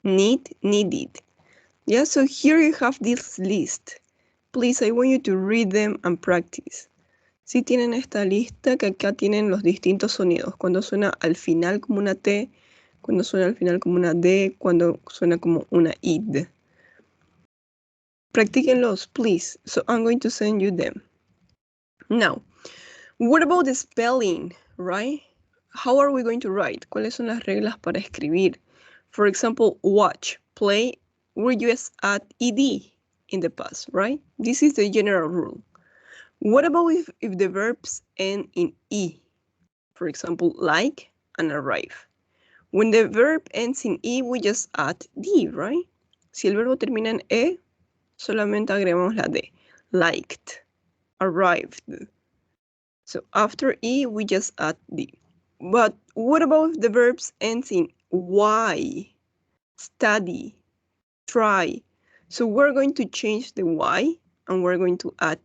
needed. Yeah, so here you have this list. Please, I want you to read them and practice. Sí tienen esta lista que acá tienen los distintos sonidos. Cuando suena al final como una T, cuando suena al final como una D, cuando suena como una id. Practíquenlos, please. So I'm going to send you them. Now, what about the spelling, right? How are we going to write? ¿Cuáles son las reglas para escribir? For example, watch, play, we just add ed in the past, right? This is the general rule. What about if the verbs end in e? For example, like and arrive. When the verb ends in e, we just add d, right? Si el verbo termina en e, solamente agregamos la d. Liked, arrived. So after e, we just add d. But what about if the verbs ends in y? Study, try. So we're going to change the y and we're going to add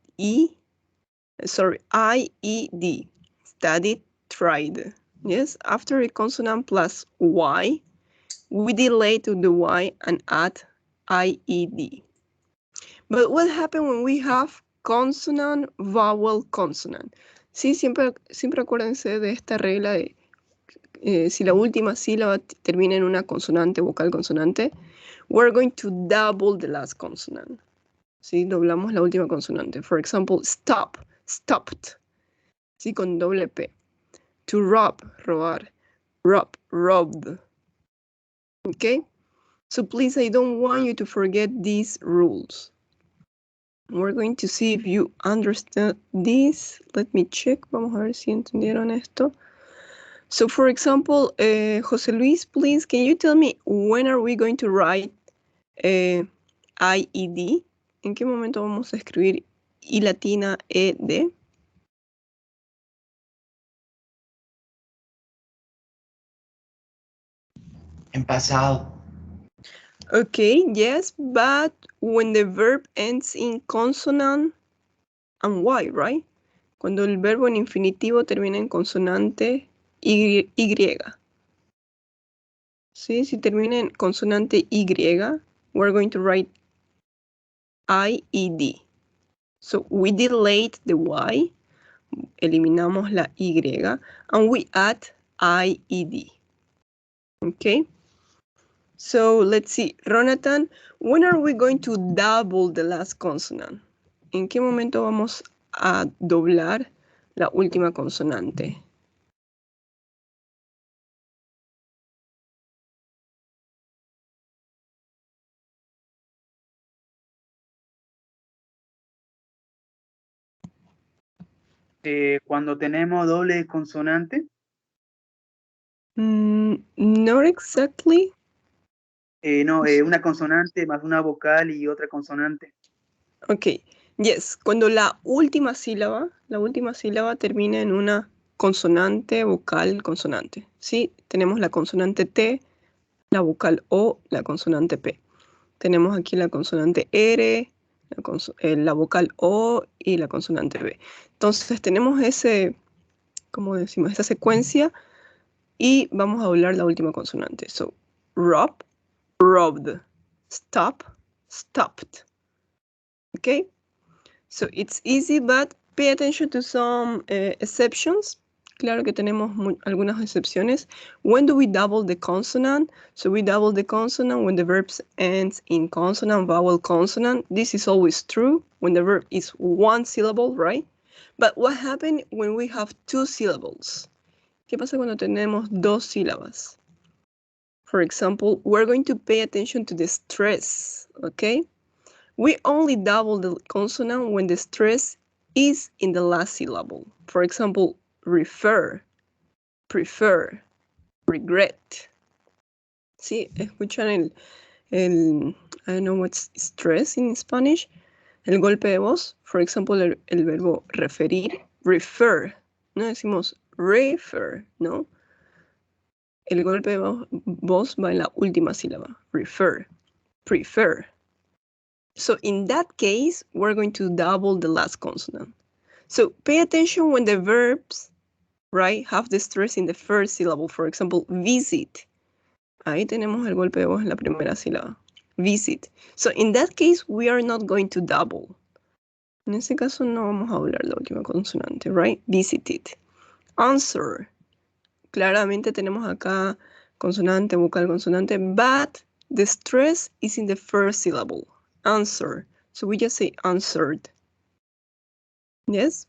I-E-D. Studied, tried. Yes, after a consonant plus y, we delay to the y and add I-E-D. But what happens when we have consonant, vowel, consonant? Sí, siempre acuérdense de esta regla de si la última sílaba termina en una consonante, vocal, consonante, we're going to double the last consonant. ¿Sí? Doblamos la última consonante. For example, stop, stopped. ¿Sí? Con doble P. To rob, robar. Rob, robbed. Okay? So please, I don't want you to forget these rules. We're going to see if you understand this. Let me check. Vamos a ver si entendieron esto. So for example, José Luis, please, can you tell me when are we going to write IED? ¿En qué momento vamos a escribir I latina ED? En pasado. Okay, yes, but when the verb ends in consonant and Y, right? Cuando el verbo en infinitivo termina en consonante Y. Sí, si termina en consonante Y, we're going to write IED. So we delete the Y, eliminamos la Y, and we add IED. Okay? So let's see, Ronatan, when are we going to double the last consonant? ¿En qué momento vamos a doblar la última consonante? Cuando tenemos doble consonante. Not exactly. No, una consonante más una vocal y otra consonante. Ok, yes, cuando la última sílaba termina en una consonante, vocal, consonante. ¿Sí? Tenemos la consonante T, la vocal O, la consonante P. Tenemos aquí la consonante R, la vocal O y la consonante B. Entonces tenemos ¿cómo decimos? Esa secuencia y vamos a hablar la última consonante. So, rob, robbed, stop, stopped. Okay? So it's easy, but pay attention to some exceptions. Claro que tenemos algunas excepciones. When do we double the consonant? So we double the consonant when the verb ends in consonant, vowel, consonant. This is always true when the verb is one syllable, right? But what happens when we have two syllables? ¿Qué pasa cuando tenemos dos sílabas? For example, we're going to pay attention to the stress, okay? We only double the consonant when the stress is in the last syllable. For example, refer, prefer, regret. ¿Sí? ¿Escuchan I don't know what's stress in Spanish? El golpe de voz. For example, el verbo referir, refer. No decimos refer, ¿no? El golpe de voz va en la última sílaba. Refer, prefer. So in that case, we're going to double the last consonant. So pay attention when the verbs, right, have the stress in the first syllable. For example, visit. Ahí tenemos el golpe de voz en la primera sílaba. Visit. So in that case, we are not going to double. En ese caso no vamos a doblar la última consonante, right? Visited. Answer. Claramente tenemos acá consonante, vocal, consonante, but the stress is in the first syllable. Answer. So we just say answered. Yes?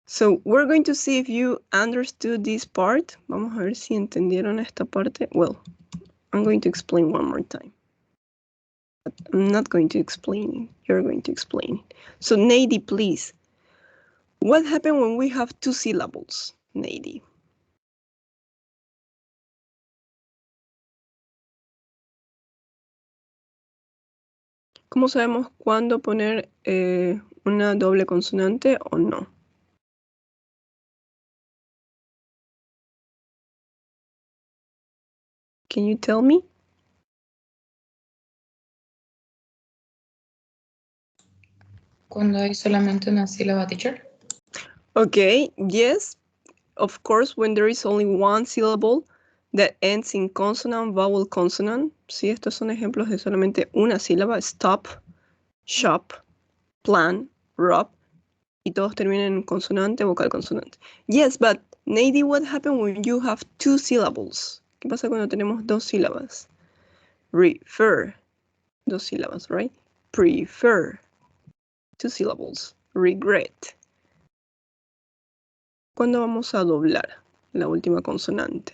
So we're going to see if you understood this part. Vamos a ver si entendieron esta parte. Well, I'm going to explain one more time. But I'm not going to explain it. You're going to explain it. So Nady, please. What happens when we have two syllables, Nady? ¿Cómo sabemos cuándo poner una doble consonante o no? Can you tell me? Cuando hay solamente una sílaba, teacher. Okay, yes, of course, when there is only one syllable that ends in consonant, vowel, consonant. Sí, estos son ejemplos de solamente una sílaba. Stop, shop, plan, rob. Y todos terminan en consonante, vocal, consonante. Yes, but Nady, what happens when you have two syllables? ¿Qué pasa cuando tenemos dos sílabas? Refer, dos sílabas, right? Prefer, two syllables. Regret. ¿Cuándo vamos a doblar la última consonante?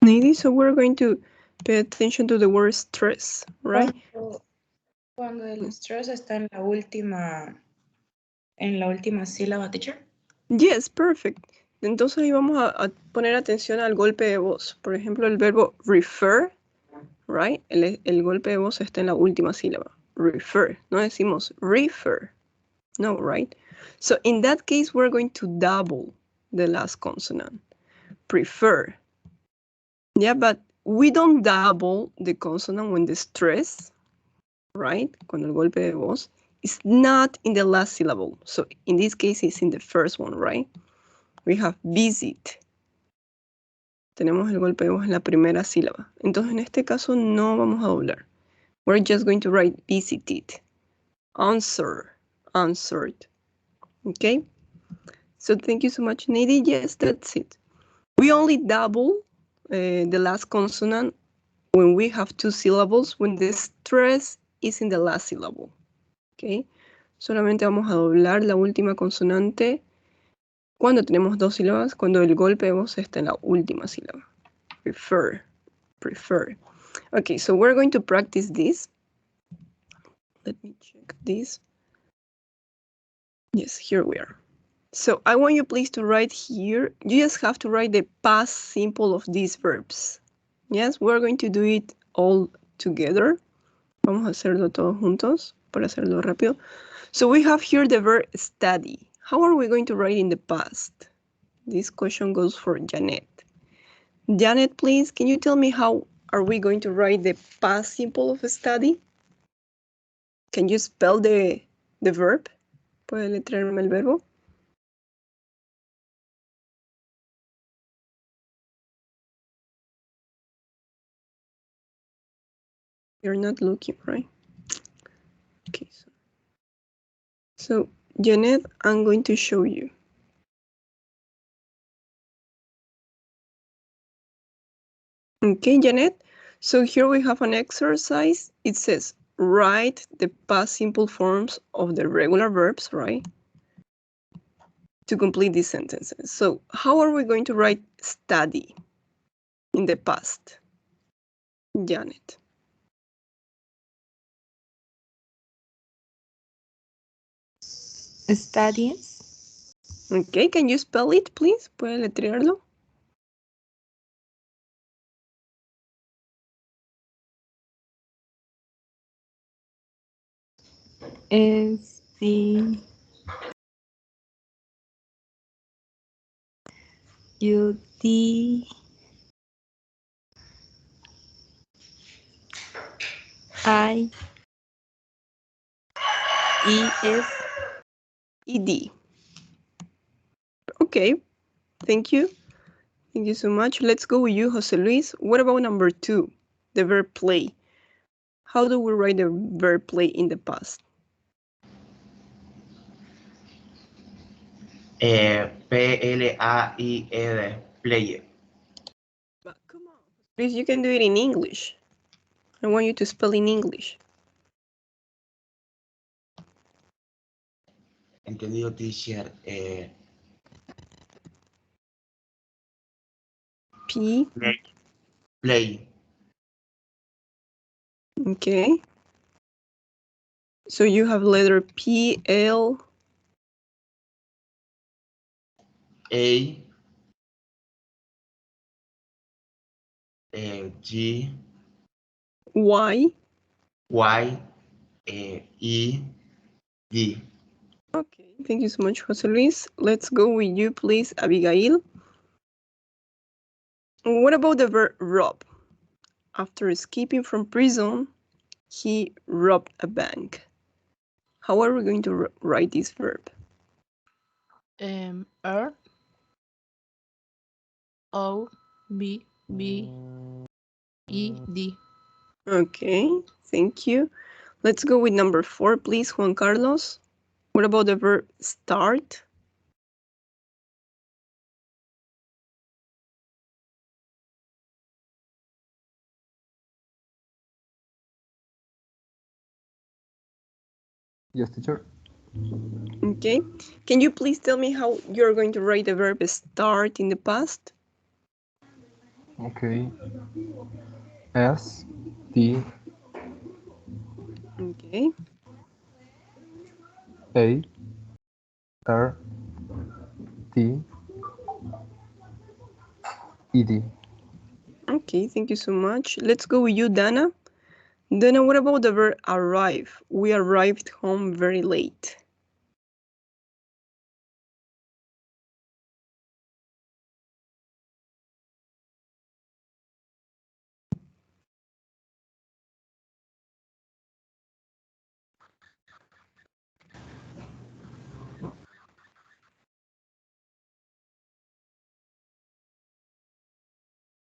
Nady, so we're going to pay attention to the word stress, right? Cuando el stress está en la última sílaba, teacher. Yes, perfect. Entonces ahí vamos a poner atención al golpe de voz. Por ejemplo, el verbo refer, right? El golpe de voz está en la última sílaba. Refer. No decimos refer. No, right? So in that case, we're going to double the last consonant. Prefer. Yeah, but we don't double the consonant when the stress, right? Cuando el golpe de voz is not in the last syllable. So in this case, it's in the first one, right? We have visit. Tenemos el golpe de voz en la primera sílaba. Entonces, en este caso, no vamos a doblar. We're just going to write visited. Answer. Answered. Okay? So thank you so much, Nady. Yes, that's it. We only double the last consonant when we have two syllables, when the stress is in the last syllable. Okay? Solamente vamos a doblar la última consonante cuando tenemos dos sílabas, cuando el golpe de voz está en la última sílaba. Prefer. Prefer. Okay, so we're going to practice this. Let me check this. Yes, here we are. So I want you please to write here. You just have to write the past simple of these verbs. Yes, we're going to do it all together. Vamos a hacerlo todos juntos para hacerlo rápido. So we have here the verb study. How are we going to write in the past? This question goes for Janet. Janet, please, can you tell me how are we going to write the past simple of study? Can you spell the verb? ¿Puede letrearme el verbo? You're not looking, right? Okay. So, Janet, I'm going to show you. Okay, Janet. So here we have an exercise. It says, write the past simple forms of the regular verbs, right? To complete these sentences. So how are we going to write study in the past? Janet. Studies. Okay, can you spell it, please? ¿Puede letrearlo? U-D I-E-S. ED. Okay, thank you. Thank you so much. Let's go with you, Jose Luis. What about number 2, the verb play? How do we write the verb play in the past? P-L-A-I-E-D, player. But come on, please, you can do it in English. I want you to spell in English. Entendido, teacher. P. Play. Okay. So you have letter P, L. A. G. Y. Y. E. D. Okay, thank you so much, Jose Luis. Let's go with you, please, Abigail. What about the verb rob? After escaping from prison, he robbed a bank. How are we going to write this verb? R O B B E D. Okay, thank you. Let's go with number 4, please, Juan Carlos. What about the verb start? Yes, teacher. Okay, can you please tell me how you're going to write the verb start in the past? Okay. S T Okay, A R T E D. okay, thank you so much. Let's go with you, Dana. Dana, what about the verb arrive? We arrived home very late.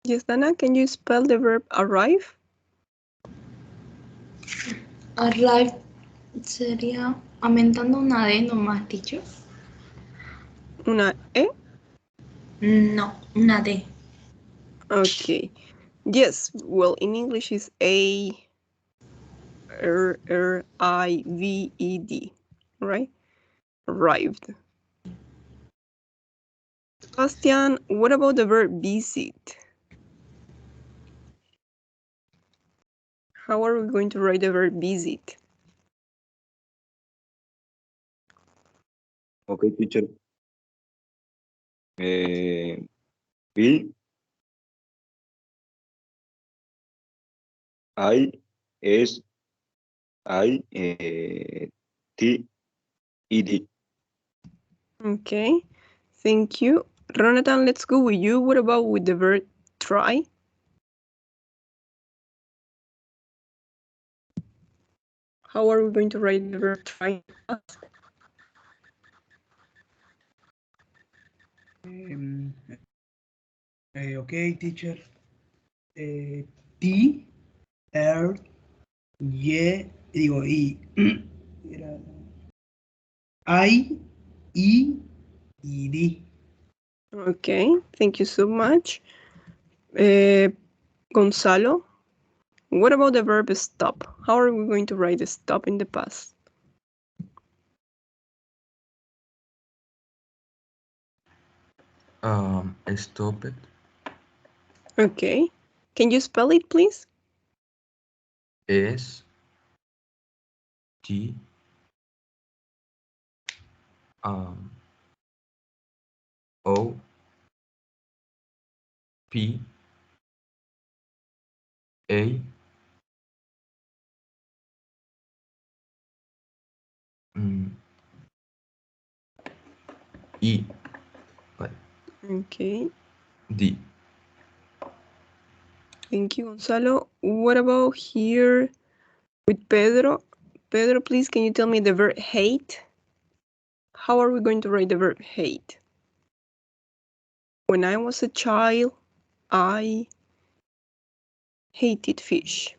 Yes, Dana, can you spell the verb arrive? Arrive sería aumentando una D nomás, teacher. Una E? No, una D. Okay. Yes, well, in English is A-R-R-I-V-E-D, right? Arrived. Sebastian, what about the verb visit? How are we going to write the verb visit? Okay, teacher. B I S I T E D. Okay, thank you. Ronatan, let's go with you. What about with the verb try? How are we going to write the verb try? Okay, teacher. T, R, Y, digo, I. Era I, E, y D. Okay, thank you so much. Gonzalo, what about the verb stop? How are we going to write the stop in the past? Stop it. Okay, can you spell it, please? S T O P A E. Okay, D. Thank you, Gonzalo. What about here with Pedro? Pedro, please, can you tell me the verb hate? How are we going to write the verb hate? When I was a child, I hated fish.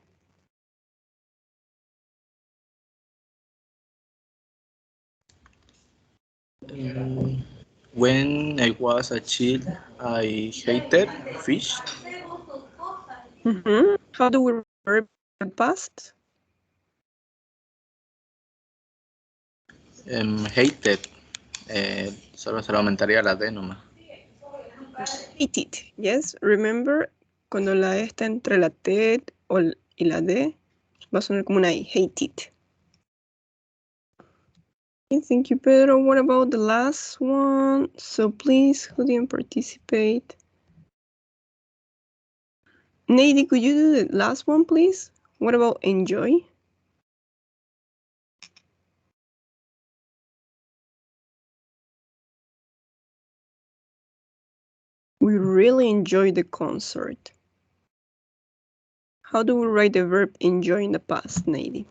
When I was a child, I hated fish. How do we write verb in the past? Hated. Solo se lo aumentaría la D nomás. Hated, yes. Remember, cuando la E está entre la T y la D, va a sonar como una I. Hated. Okay, thank you, Pedro. What about the last one? So please, who didn't participate? Nady, could you do the last one, please? What about enjoy? We really enjoyed the concert. How do we write the verb enjoy in the past, Nady?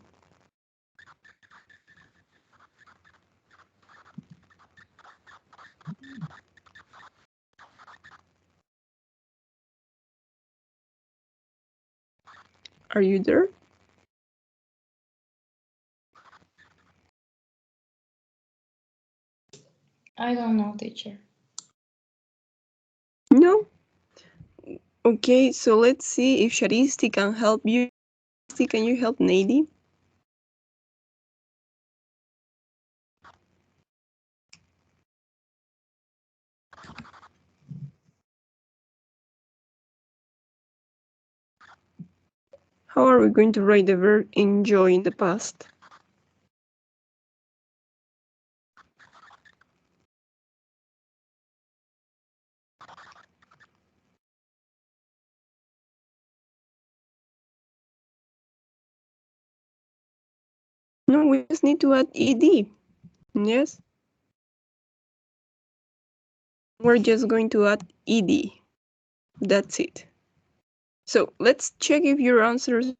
Are you there? I don't know, teacher. No? Okay, so let's see if Sharisti can help you. Sharisti, can you help Nady? How are we going to write the verb enjoy in the past? No, we just need to add ed. Yes? We're just going to add ed. That's it. So let's check if your answers.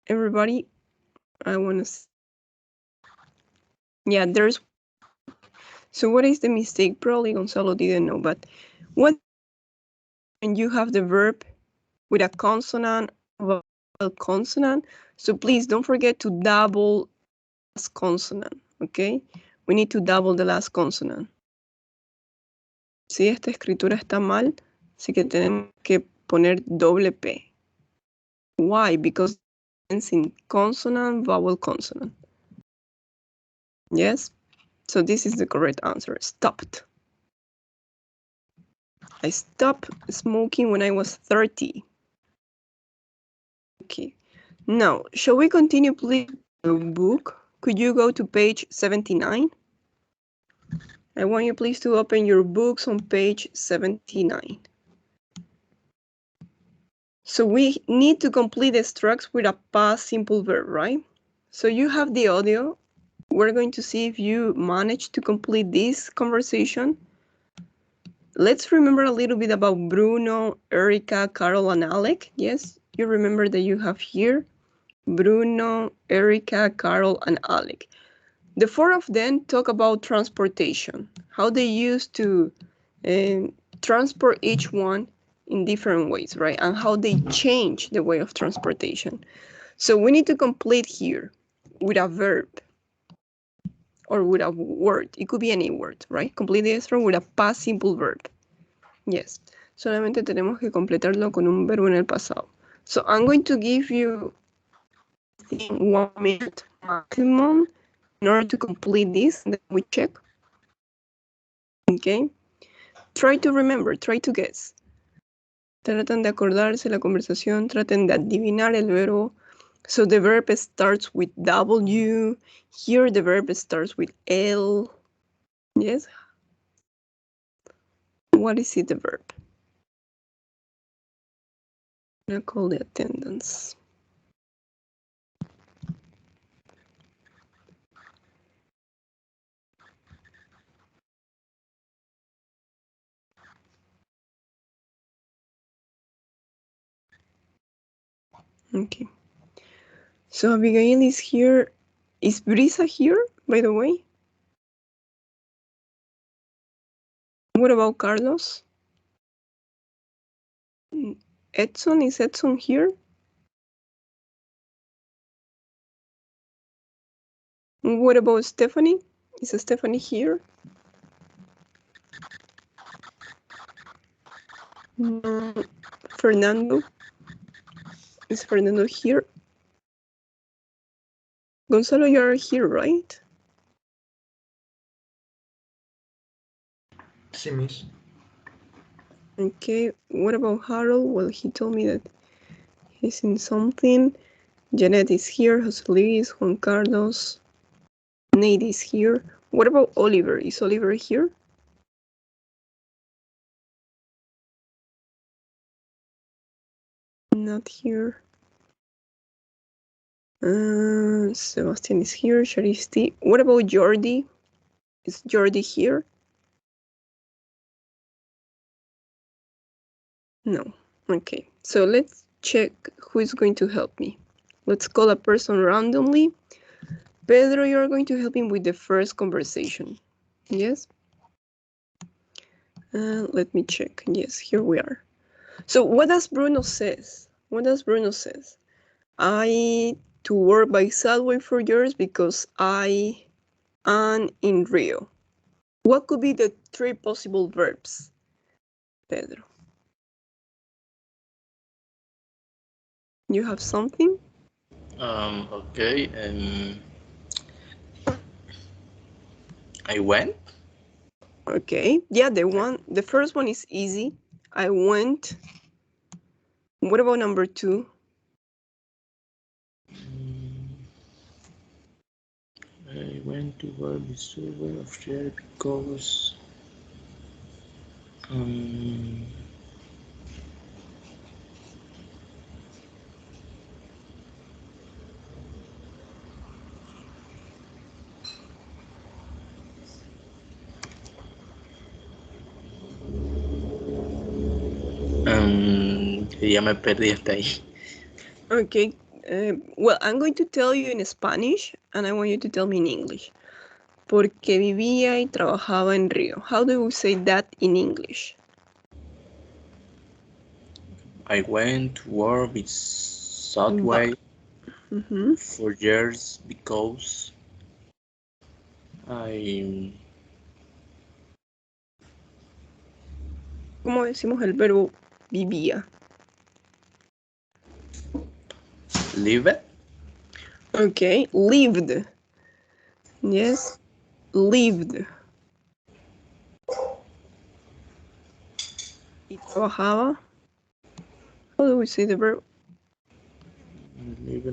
Everybody, I want to. Yeah, there's. So what is the mistake? Probably Gonzalo didn't know, but what when you have the verb with a consonant, vowel consonant. So please don't forget to double the last consonant, okay? We need to double the last consonant. Si esta escritura está mal, así que tenemos que poner doble P. Why? Because it's in consonant, vowel, consonant. Yes? So this is the correct answer. Stopped. I stopped smoking when I was 30. Okay. Now, shall we continue, please? The book. Could you go to page 79? I want you please to open your books on page 79. So we need to complete the structs with a past simple verb, right? So you have the audio. We're going to see if you manage to complete this conversation. Let's remember a little bit about Bruno, Erica, Carol, and Alec. Yes, you remember that you have here Bruno, Erica, Carol, and Alec. The four of them talk about transportation, how they used to transport each one in different ways, right? And how they change the way of transportation. So we need to complete here with a verb or with a word. It could be any word, right? Complete this with a past simple verb. Yes. Solamente tenemos que completarlo con un verbo en el pasado. So I'm going to give you 1 minute maximum in order to complete this. Then we check. Okay. Try to remember, try to guess. Tratan de acordarse la conversación, traten de adivinar el verbo. So the verb starts with W. Here the verb starts with L. Yes. What is it, the verb? I'm gonna call the attendance. Okay. So Abigail is here. Is Brisa here, by the way? What about Carlos? Edson, is Edson here? What about Stephanie? Is Stephanie here? Fernando? Is Fernando here? Gonzalo, you are here, right? Sí, miss. Okay, what about Harold? Well, he told me that he's in something. Janet is here, Jose Luis, Juan Carlos, Nate is here. What about Oliver? Is Oliver here? Not here. Sebastian is here, Sharisti. What about Jordi? Is Jordi here? No. Okay, so let's check who is going to help me. Let's call a person randomly. Pedro, you're going to help him with the first conversation. Yes? Let me check. Yes, here we are. So what does Bruno says? What does Bruno says? I to work by subway for years because I am in Rio. What could be the 3 possible verbs, Pedro? You have something? Okay. I went. Okay. Yeah, the first one is easy. I went. What about number 2? I went to Verb of share because ya me perdí hasta ahí. Okay. Well, I'm going to tell you in Spanish and I want you to tell me in English. Porque vivía y trabajaba en Río. How do we say that in English? I went to work with subway for years because I ¿Cómo decimos el verbo vivía? live. Okay, lived. Yes, lived. Y trabajaba. How do we say the verb? Live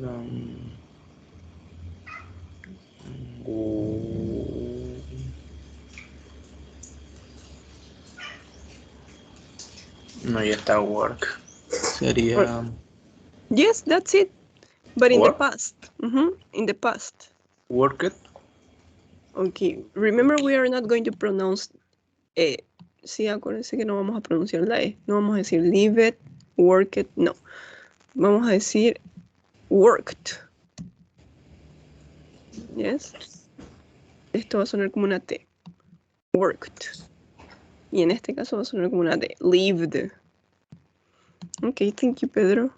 no, ya está work. Sería Yes, that's it. But in work? the past. In the past. Work it. Okay, remember we are not going to pronounce E. Sí, acuérdense que no vamos a pronunciar la E. No vamos a decir live it, work it, no. Vamos a decir worked. Yes. Esto va a sonar como una T. Worked. Y en este caso va a sonar como una D. Lived. Okay, thank you, Pedro.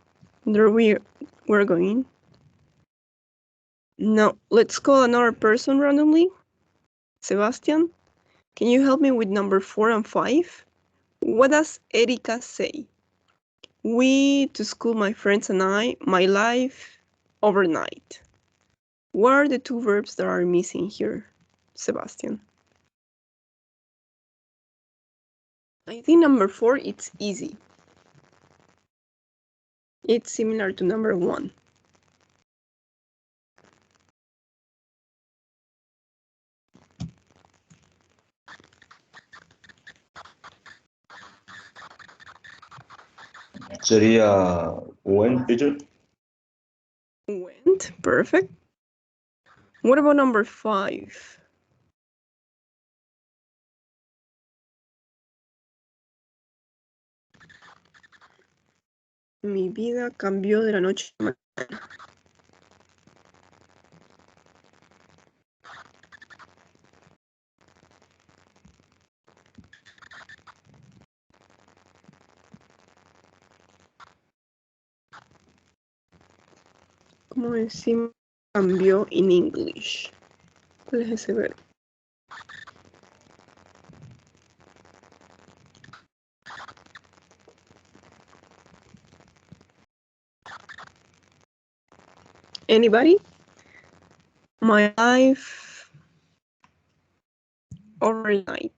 There we're going. Now, let's call another person randomly. Sebastian, can you help me with number 4 and 5? What does Erika say? We to school, my friends and I, my life overnight. What are the 2 verbs that are missing here, Sebastian? I think number 4, it's easy. It's similar to number 1. Sería when, teacher. Went, perfect. What about number 5? Mi vida cambió de la noche a la mañana. ¿Cómo decimos cambió in English? ¿Cuál es ese verbo? Anybody? My life overnight.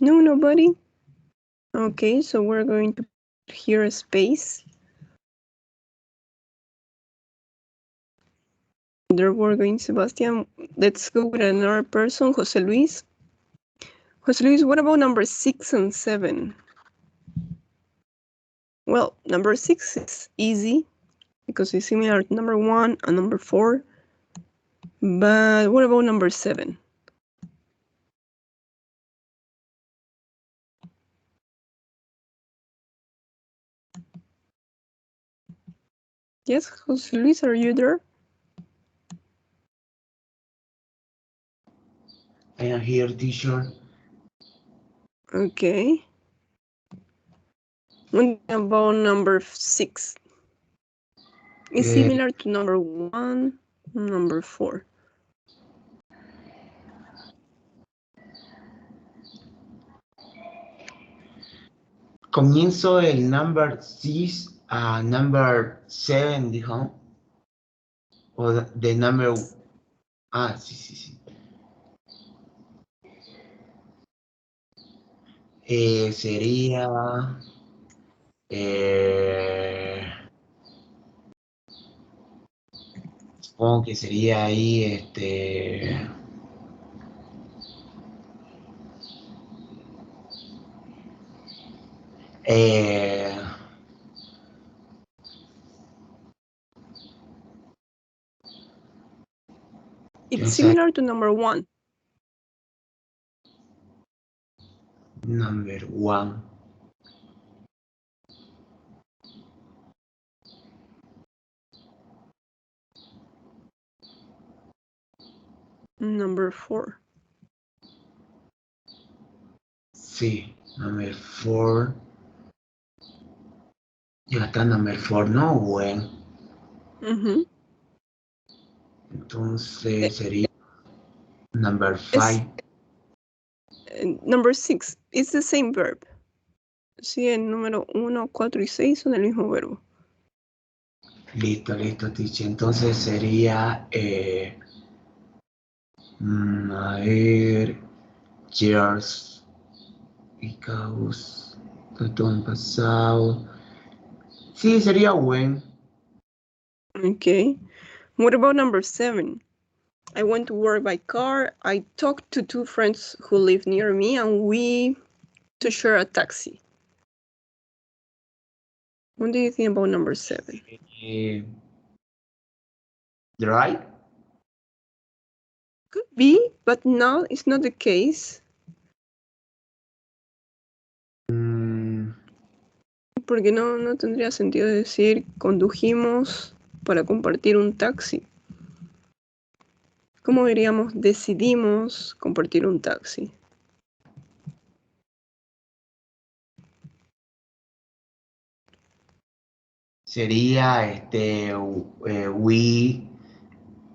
No, nobody? Okay, so we're going to put here a space. There we're going, Sebastian. Let's go with another person, Jose Luis. Jose Luis, what about number 6 and 7? Well, number 6 is easy because it's similar to number 1 and number 4. But what about number 7? Yes, Jose Luis, are you there? I am here, teacher. Okay. What about number 6? It's similar to number 1, number 4. Comienzo el number 6 a number 7, dijo. O de number... Ah, sí. Sería... supongo que sería ahí, It's similar to number 1. Number 1. Number 4. Sí, number 4. Ya está number 4, ¿no? Bueno. Entonces sería number 5. Number 6. It's the same verb. Sí, el número 1, 4 y 6 son el mismo verbo. Listo, teacher. Entonces sería... a ver... Years. Because... todo en pasado. Sí, sería when. Okay. What about number 7? I went to work by car. I talked to 2 friends who live near me and we to share a taxi. What do you think about number 7? Drive. Could be, but no, it's not the case. Porque no tendría sentido decir condujimos para compartir un taxi. ¿Cómo diríamos decidimos compartir un taxi? Sería we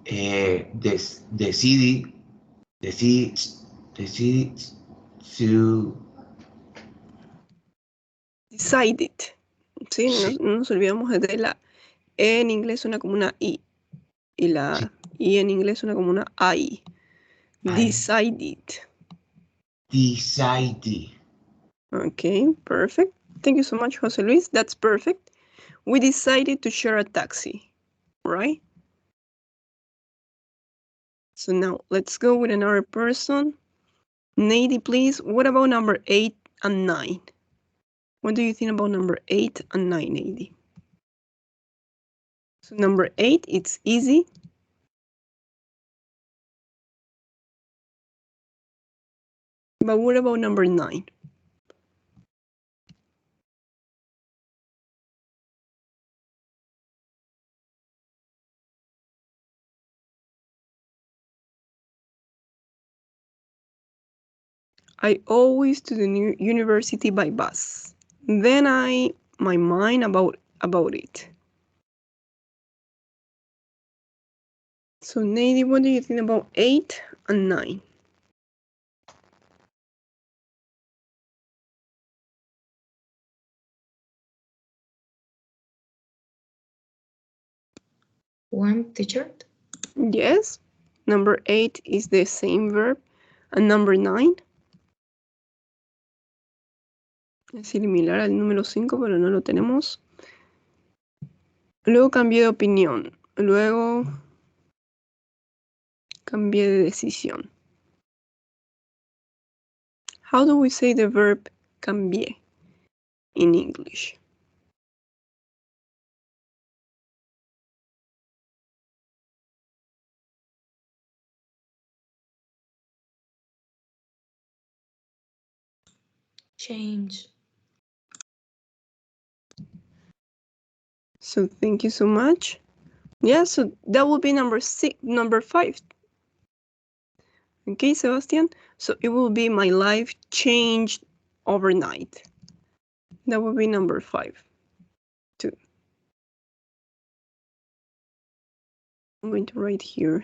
decided to... Decided. ¿Sí? No nos olvidamos de la E en inglés suena como una I. Y la I en inglés suena como una I. Decided. Okay, perfect. Thank you so much, Jose Luis. That's perfect. We decided to share a taxi, right? So now let's go with another person. Nady, please. What about number 8 and 9? What do you think about number 8 and 9, Nady? So number 8, it's easy. But what about number 9? I always to the new university by bus. Then my mind about it. So Nady, what do you think about 8 and 9? One, teacher. Yes. Number 8 is the same verb. And number 9 es similar al número 5, pero no lo tenemos. Luego cambié de opinión. Luego cambié de decisión. How do we say the verb cambié in English? Change. So thank you so much. Yeah, so that will be number 5. Okay, Sebastian. So it will be my life changed overnight. That will be number 5. 2. I'm going to write here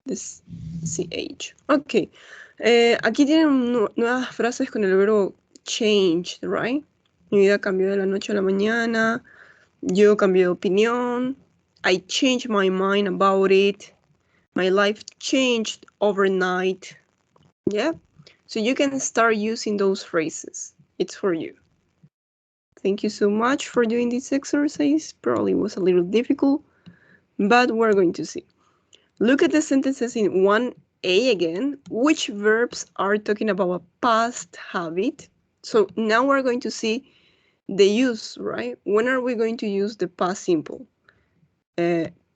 this CH. Ok. Aquí tienen nuevas frases con el verbo changed, right? Mi vida cambió de la noche a la mañana. Yo cambié de opinión. I changed my mind about it. My life changed overnight. Yeah? So you can start using those phrases. It's for you. Thank you so much for doing this exercise. Probably was a little difficult, but we're going to see. Look at the sentences in 1A again. Which verbs are talking about a past habit? So now we're going to see the use, right? When are we going to use the past simple?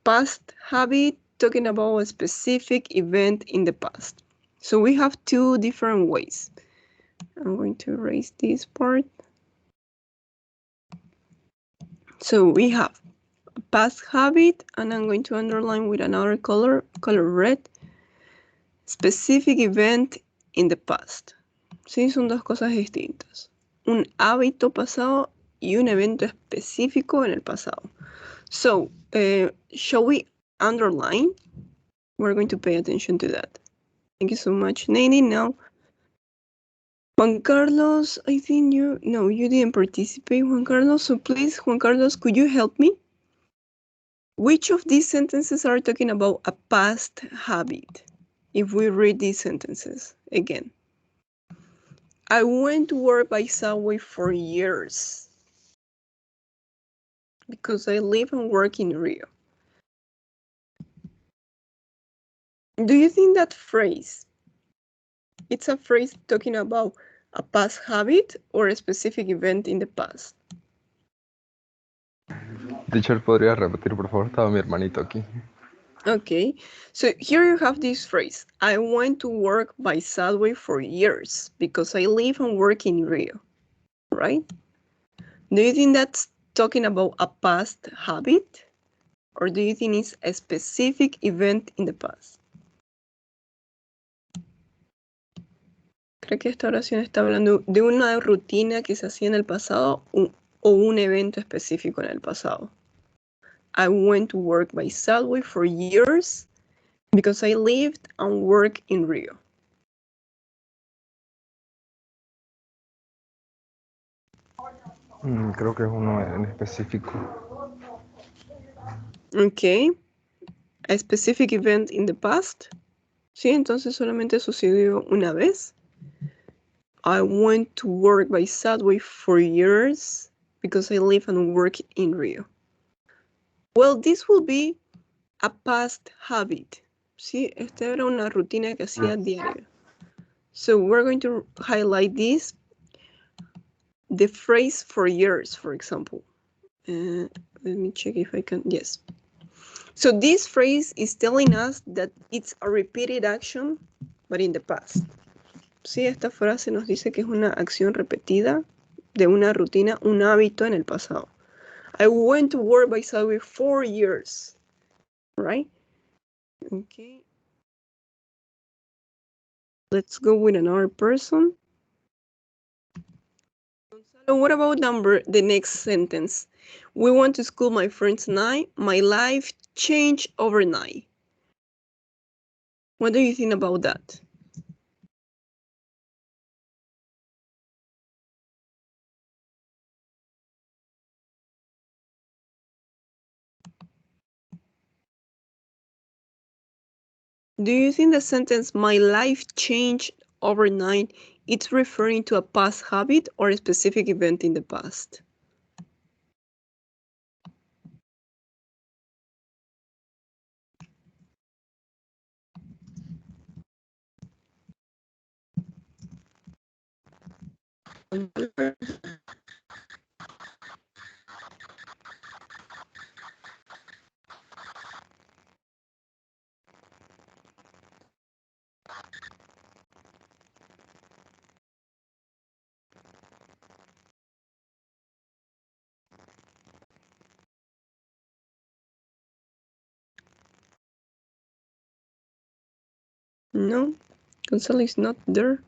Past habit, talking about a specific event in the past. So we have 2 different ways. I'm going to erase this part. So we have a past habit, and I'm going to underline with another color red, specific event in the past. Sí, son 2 cosas distintas. Un hábito pasado y un evento específico en el pasado. So, shall we underline? We're going to pay attention to that. Thank you so much, Nani. Now, Juan Carlos, I think you didn't participate, Juan Carlos. So please, Juan Carlos, could you help me? Which of these sentences are talking about a past habit? If we read these sentences again. I went to work by subway for years because I live and work in Rio. Do you think that phrase, it's a phrase talking about a past habit or a specific event in the past? Teacher, ¿podría repetir, por favor? Estaba mi hermanito aquí. Okay, so here you have this phrase. I went to work by subway for years because I live and work in Rio, right? Do you think that's talking about a past habit? Or do you think it's a specific event in the past? Creo que esta oración está hablando de una rutina que se hacía en el pasado o un evento específico en el pasado. I went to work by subway for years because I lived and worked in Rio. Creo que es uno en específico. Okay. A specific event in the past. Sí, entonces solamente sucedió una vez. I went to work by subway for years because I live and work in Rio. Well, this will be a past habit. Sí, esta era una rutina que hacía diaria. So we're going to highlight this. The phrase for years, for example. Let me check if I can, yes. So this phrase is telling us that it's a repeated action, but in the past. Sí, esta frase nos dice que es una acción repetida de una rutina, un hábito en el pasado. I went to work by subway for years, right? Okay. Let's go with another person. Gonzalo, what about the next sentence? We went to school, my friends and I. My life changed overnight. What do you think about that? Do you think the sentence, my life changed overnight, it's referring to a past habit or a specific event in the past? No, Gonzalo is not there.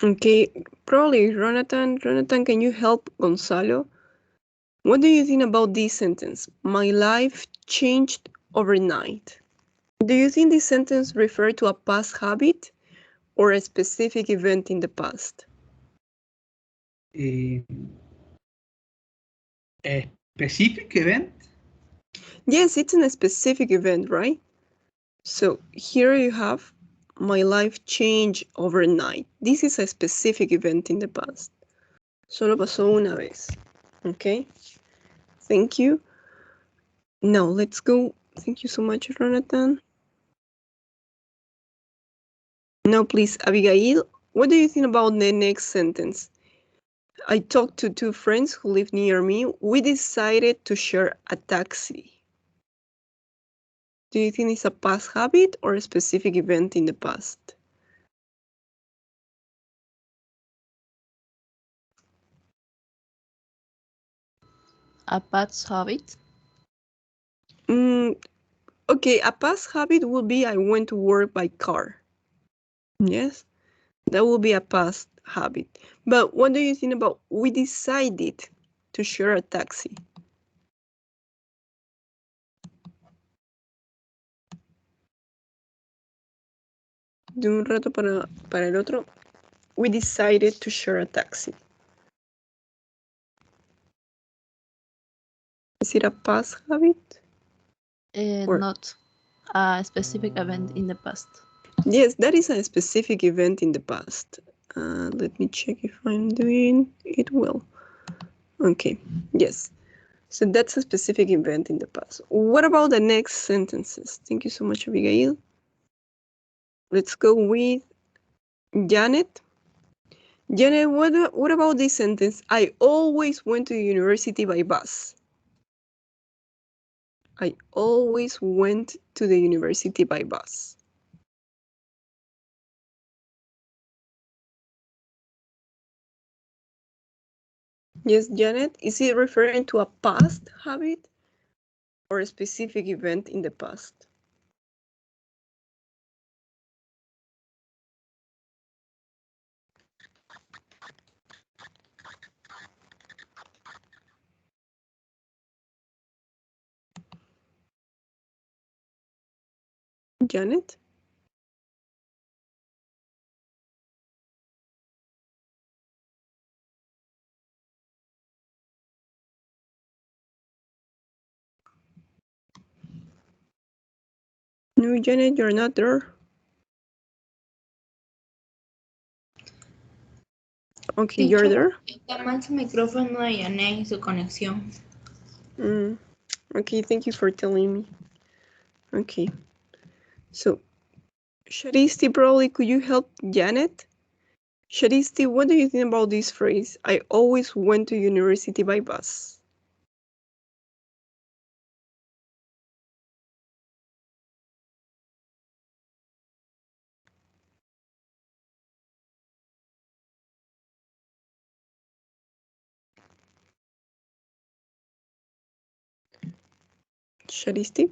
Okay, probably Jonathan. Jonathan, can you help Gonzalo? What do you think about this sentence? My life changed overnight. Do you think this sentence refers to a past habit or a specific event in the past? A specific event? Yes, it's a specific event, right? So here you have, my life changed overnight. This is a specific event in the past. Solo pasó una vez. Okay? Thank you. Now let's go. Thank you so much, Jonathan. Now please, Abigail, what do you think about the next sentence? I talked to two friends who live near me. We decided to share a taxi. Do you think it's a past habit or a specific event in the past? A past habit. Okay, a past habit would be I went to work by car. Yes, that would be a past habit. But what do you think about we decided to share a taxi? De un rato para el otro, we decided to share a taxi. Is it a past habit? Not a specific event in the past. Yes, that is a specific event in the past. Let me check if I'm doing it well. Okay, yes. So that's a specific event in the past. What about the next sentences? Thank you so much, Abigail. Let's go with Janet. Janet, what about this sentence? I always went to university by bus. I always went to the university by bus. Yes, Janet, is it referring to a past habit or a specific event in the past? Janet? No, Janet, you're not there. Okay, you're there. Está mal su micrófono de Yané y su conexión. Okay, thank you for telling me. Okay. So, Sharisti, probably could you help Janet? Sharisti, what do you think about this phrase? I always went to university by bus. Sharisti?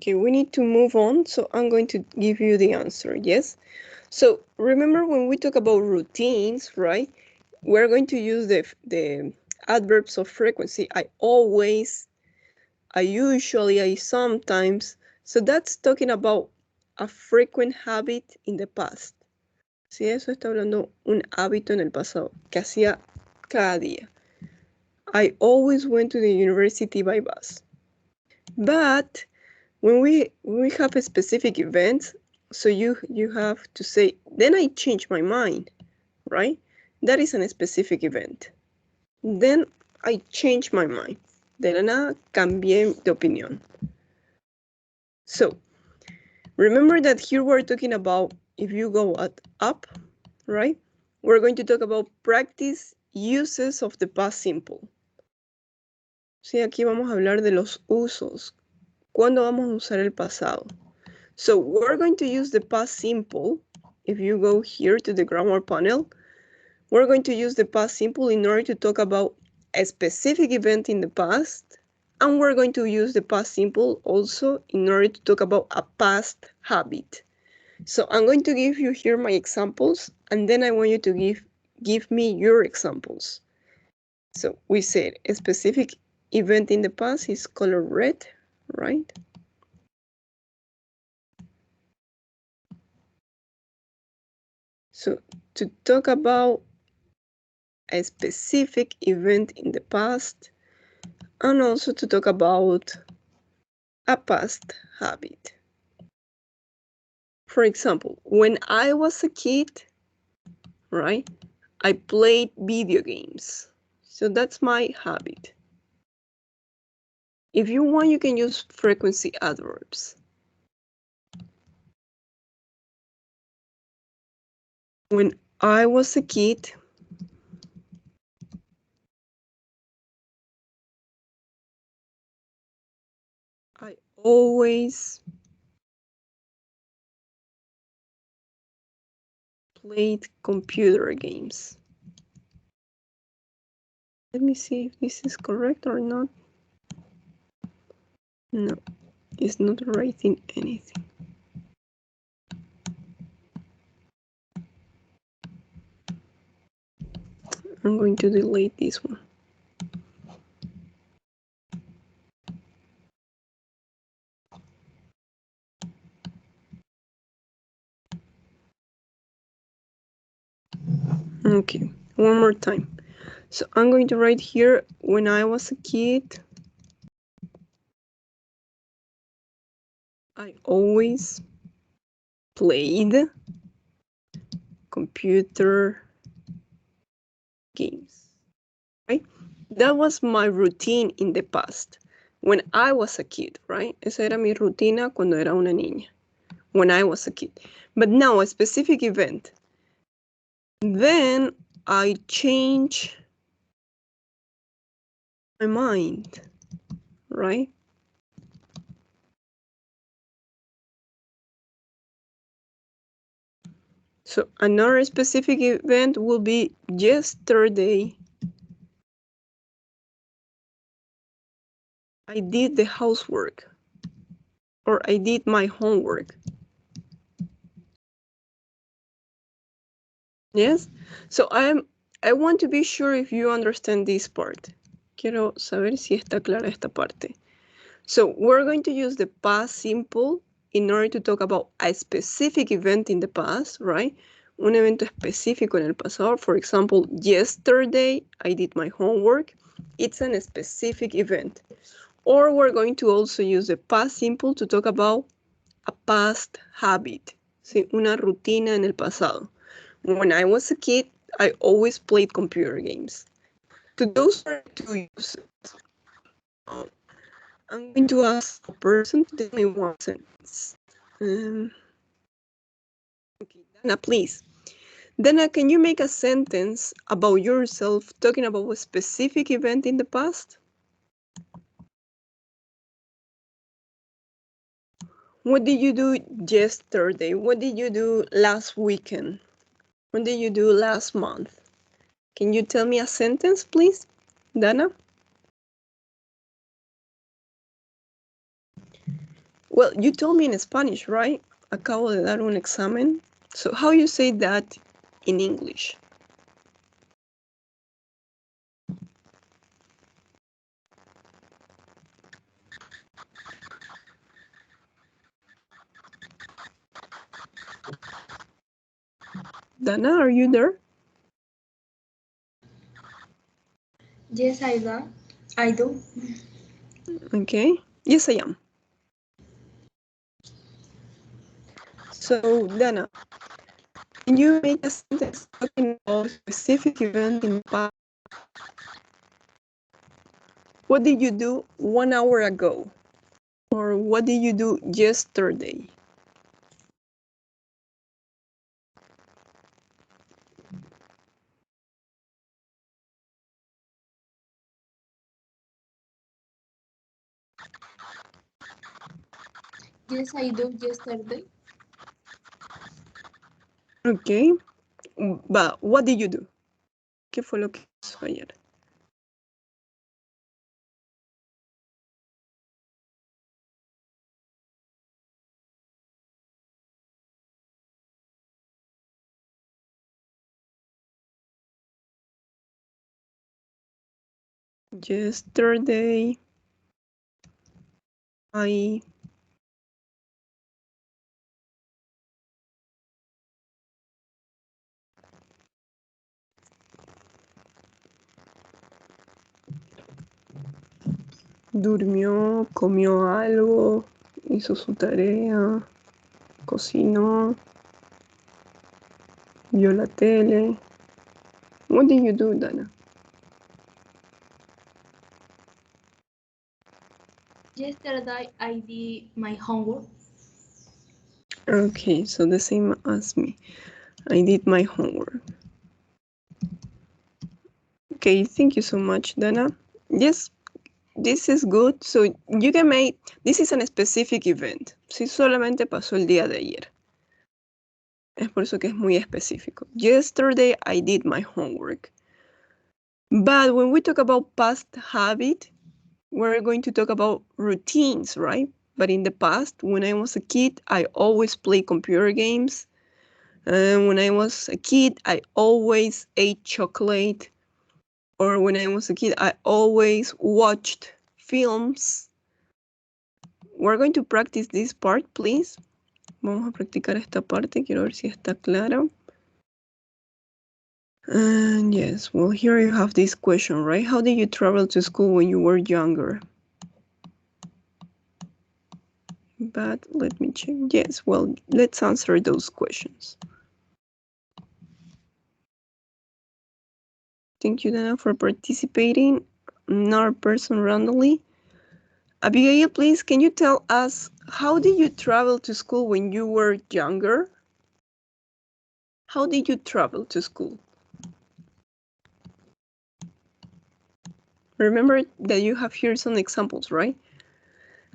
Okay, we need to move on, so I'm going to give you the answer, yes? So remember when we talk about routines, right? We're going to use the adverbs of frequency. I always, I usually, I sometimes. So that's talking about a frequent habit in the past. Si eso está hablando un hábito en el pasado, que hacía cada día. I always went to the university by bus. But when we have a specific event, so you have to say, then I changed my mind, right? That is a specific event. Then I changed my mind. De la nada cambié de opinión. So remember that here we're talking about if you go up, right? We're going to talk about practice uses of the past simple. Sí, aquí vamos a hablar de los usos. ¿Cuándo vamos a usar el pasado? So we're going to use the past simple. If you go here to the grammar panel, we're going to use the past simple in order to talk about a specific event in the past. And we're going to use the past simple also in order to talk about a past habit. So I'm going to give you here my examples, and then I want you to give me your examples. So we said a specific event in the past is color red, right? So to talk about a specific event in the past, and also to talk about a past habit. For example, when I was a kid, right, I played video games. So that's my habit. If you want, you can use frequency adverbs. When I was a kid, I always played computer games. Let me see if this is correct or not. No, it's not writing anything. I'm going to delete this one. Okay, one more time. So I'm going to write here, when I was a kid, I always played computer games, right? That was my routine in the past, when I was a kid, right? Esa era mi rutina cuando era una niña, when I was a kid. But now a specific event. Then I change my mind, right? So another specific event will be yesterday. I did the housework, or I did my homework. Yes? So I want to be sure if you understand this part. Quiero saber si está clara esta parte. So we're going to use the past simple in order to talk about a specific event in the past, right? Un evento específico en el pasado. For example, yesterday I did my homework. It's a specific event. Or we're going to also use the past simple to talk about a past habit. ¿Sí? Una rutina en el pasado. When I was a kid, I always played computer games. To those are two uses. I'm going to ask a person to tell me one sentence. Okay, Dana, please. Dana, can you make a sentence about yourself talking about a specific event in the past? What did you do yesterday? What did you do last weekend? What did you do last month? Can you tell me a sentence, please, Dana? Well, you told me in Spanish, right? Acabo de dar un examen. So how you say that in English? Dana, are you there? Yes, I do. I do. Okay. Yes, I am. So, Dana, can you make a sentence talking about a specific event in the past? What did you do 1 hour ago? Or what did you do yesterday? Yes, I do yesterday. Okay. But what did you do? ¿Qué fue lo que hizo ayer? Yesterday, I durmió, comió algo, hizo su tarea, cocinó, vio la tele. What did you do, Dana? Yesterday, I did my homework. Okay, so the same as me. I did my homework. Okay, thank you so much, Dana. Yes, this is good. So you can make, this is a specific event. Si solamente pasó el día de ayer. Es por eso que es muy específico. Yesterday I did my homework. But when we talk about past habit, we're going to talk about routines, right? But in the past, when I was a kid, I always played computer games. And when I was a kid, I always ate chocolate. Or when I was a kid, I always watched films. We're going to practice this part, please. Vamos a practicar esta parte. Quiero ver si está clara. And yes, well, here you have this question, right? How did you travel to school when you were younger? But let me check. Yes, well, let's answer those questions. Thank you, Dana, for participating. Another person randomly. Abigail, please, can you tell us, how did you travel to school when you were younger? How did you travel to school? Remember that you have here some examples, right?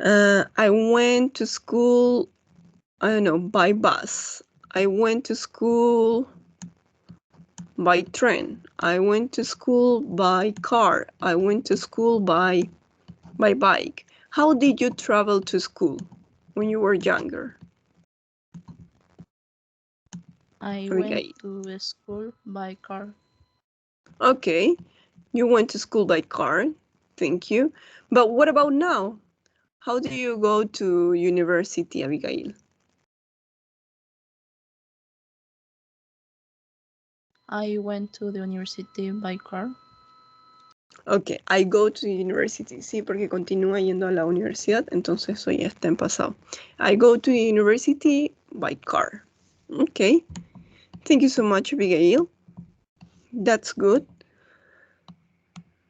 I went to school, I don't know, by bus. I went to school by train. I went to school by car. I went to school by bike. How did you travel to school when you were younger? I Okay. went to school by car. Okay, you went to school by car. Thank you. But what about now? How do you go to university, Abigail? I went to the university by car. Ok, I go to university. Sí, porque continúa yendo a la universidad, entonces eso ya está en pasado. I go to university by car. Ok. Thank you so much, Abigail. That's good.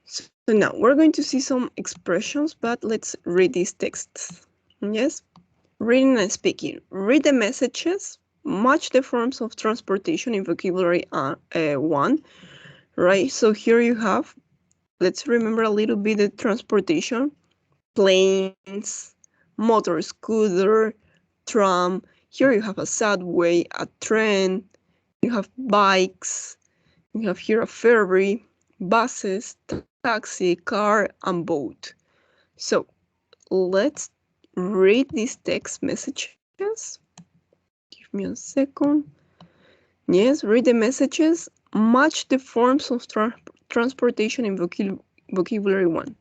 So now we're going to see some expressions, but let's read these texts. Yes? Reading and speaking. Read the messages. Match the forms of transportation in vocabulary 1. Right? So here you have, let's remember a little bit the transportation. Planes, motor scooter, tram. Here you have a subway, a train. You have bikes. You have here a ferry, buses, taxi, car, and boat. So let's read these text messages. Give me a second. Yes, read the messages. Match the forms of transportation in vocabulary 1.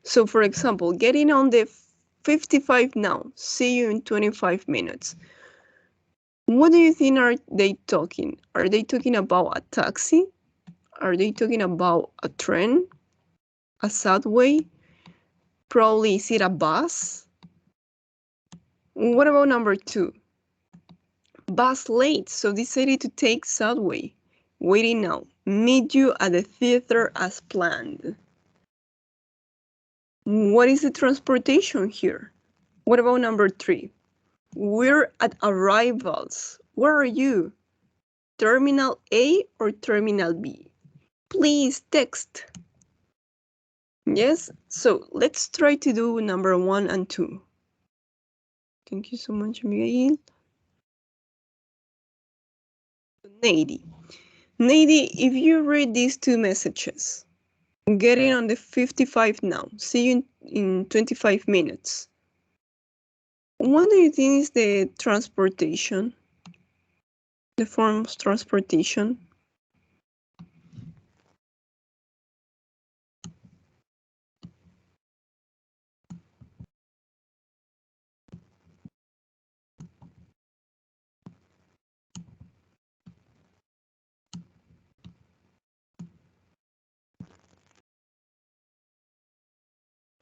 So, for example, getting on the 55 now. See you in 25 minutes. What do you think are they talking? Are they talking about a taxi? Are they talking about a train? A subway? Probably is it a bus? What about number 2? Bus late, so decided to take subway. Waiting now. Meet you at the theater as planned. What is the transportation here? What about number 3? We're at arrivals. Where are you? Terminal A or Terminal B? Please text. Yes, so let's try to do number 1 and 2. Thank you so much, Miguel. Nady, if you read these 2 messages, getting on the 55 now, see you in 25 minutes. What do you think is the transportation? The form of transportation?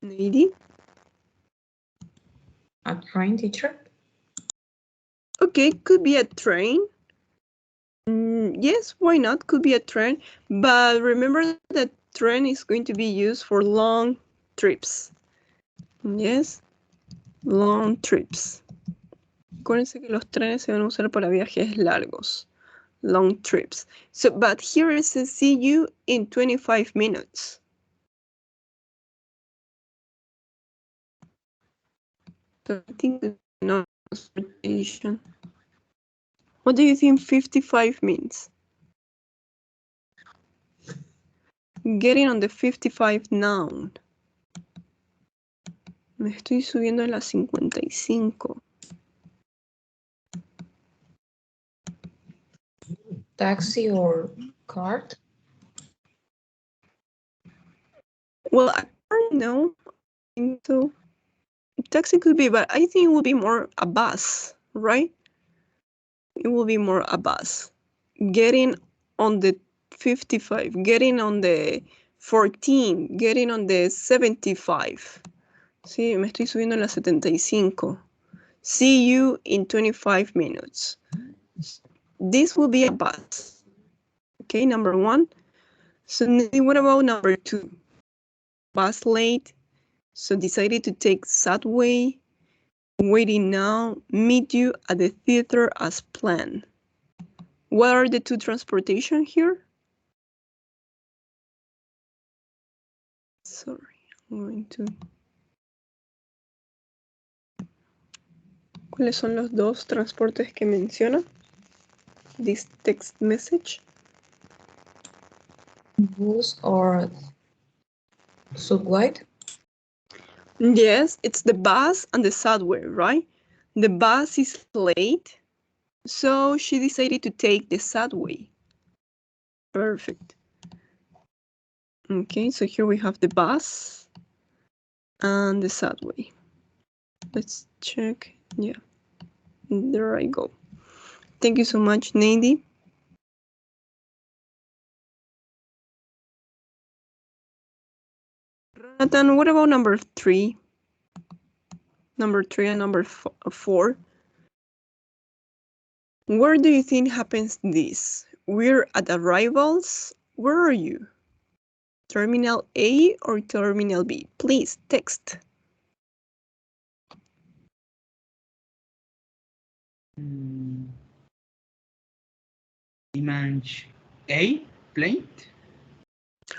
Nady? A train, teacher? Okay, could be a train. Yes, why not? Could be a train. But remember that train is going to be used for long trips. Yes, long trips. Acuérdense que los trenes se van a usar para viajes largos. Long trips. So, but here it says see you in 25 minutes. So I think it's not transportation. What do you think 55 means? Getting on the 55 noun. Me estoy subiendo a la 55. Taxi or cart? Well, I don't know. I think so. Taxi could be, but I think it would be more a bus, right? It will be more a bus. Getting on the 55, getting on the 14, getting on the 75. Sí, me estoy subiendo a la 75. See you in 25 minutes. This will be a bus. Okay, number 1. So what about number 2? Bus late, so decided to take subway. Waiting now, meet you at the theater as planned. What are the 2 transportation here? Sorry, I'm going to... ¿Cuáles son los 2 transportes que menciona this text message? Bus or subway? Yes, it's the bus and the subway, right? The bus is late, so she decided to take the subway. Perfect. Okay, so here we have the bus and the subway. Let's check. Yeah, there I go. Thank you so much, Nady. Jonathan, what about number 3? Number 3 and number 4. Where do you think happens this? We're at arrivals. Where are you? Terminal A or Terminal B? Please text. Image A, plane.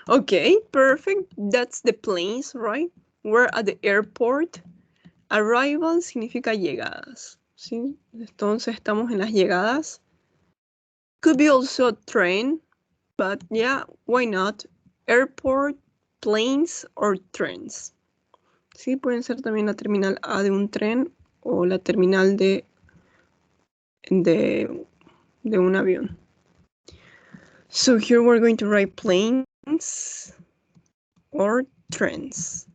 Okay, perfect. That's the planes, right? We're at the airport. Arrival significa llegadas. ¿Sí? Entonces estamos en las llegadas. Could be also a train, but yeah, why not? Airport, planes, or trains. Sí, pueden ser también la terminal A de un tren o la terminal de un avión. So here we're going to write planes or trains.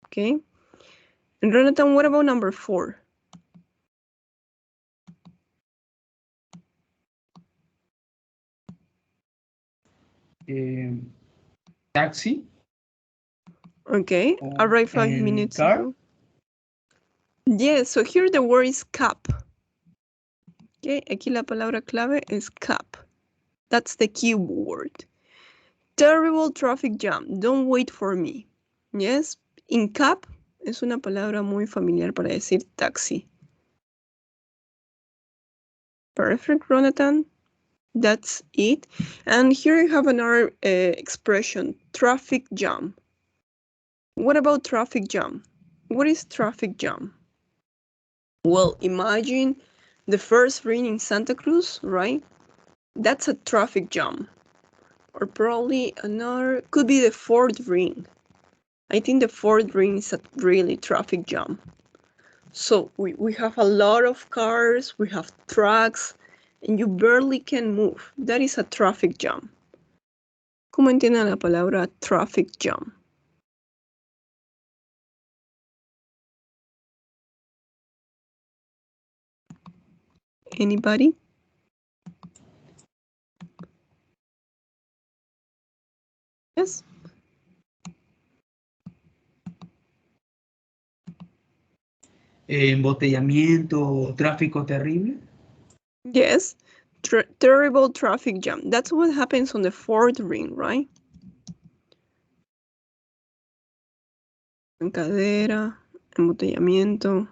Okay. And Jonathan, what about number 4? Taxi. Okay, Oh, arrived 5 and minutes car? ago. Yes, so here the word is cap. Okay, aquí la palabra clave es cap. That's the key word. Terrible traffic jam. Don't wait for me. Yes, in cap es una palabra muy familiar para decir taxi. Perfect, Jonathan. That's it. And here I have another expression, traffic jam. What about traffic jam? What is traffic jam? Well, imagine the first rain in Santa Cruz, right? That's a traffic jam. Or probably another, could be the fourth ring. I think the fourth ring is a really traffic jam. So we have a lot of cars, we have trucks, and you barely can move. That is a traffic jam. ¿Cómo entienden la palabra traffic jam? Anybody? Yes? Embotellamiento, tráfico terrible. Yes. Terrible traffic jam. That's what happens on the fourth ring, right? Encadera, embotellamiento.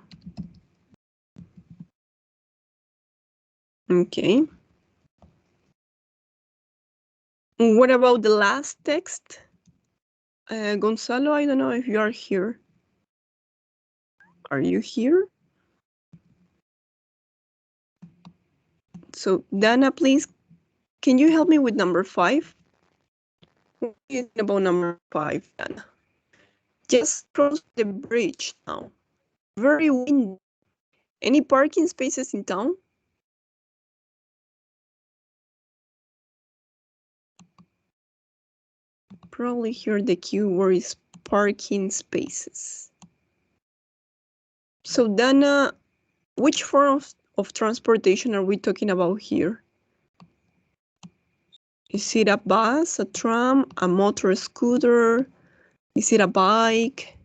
Okay. What about the last text? Gonzalo, I don't know if you are here. Are you here? So, Dana, please, can you help me with number 5? What do you think about number 5, Dana? Just cross the bridge now. Very windy. Any parking spaces in town? Probably here the keyword is parking spaces. So Dana, which form of transportation are we talking about here? Is it a bus, a tram, a motor scooter? Is it a bike?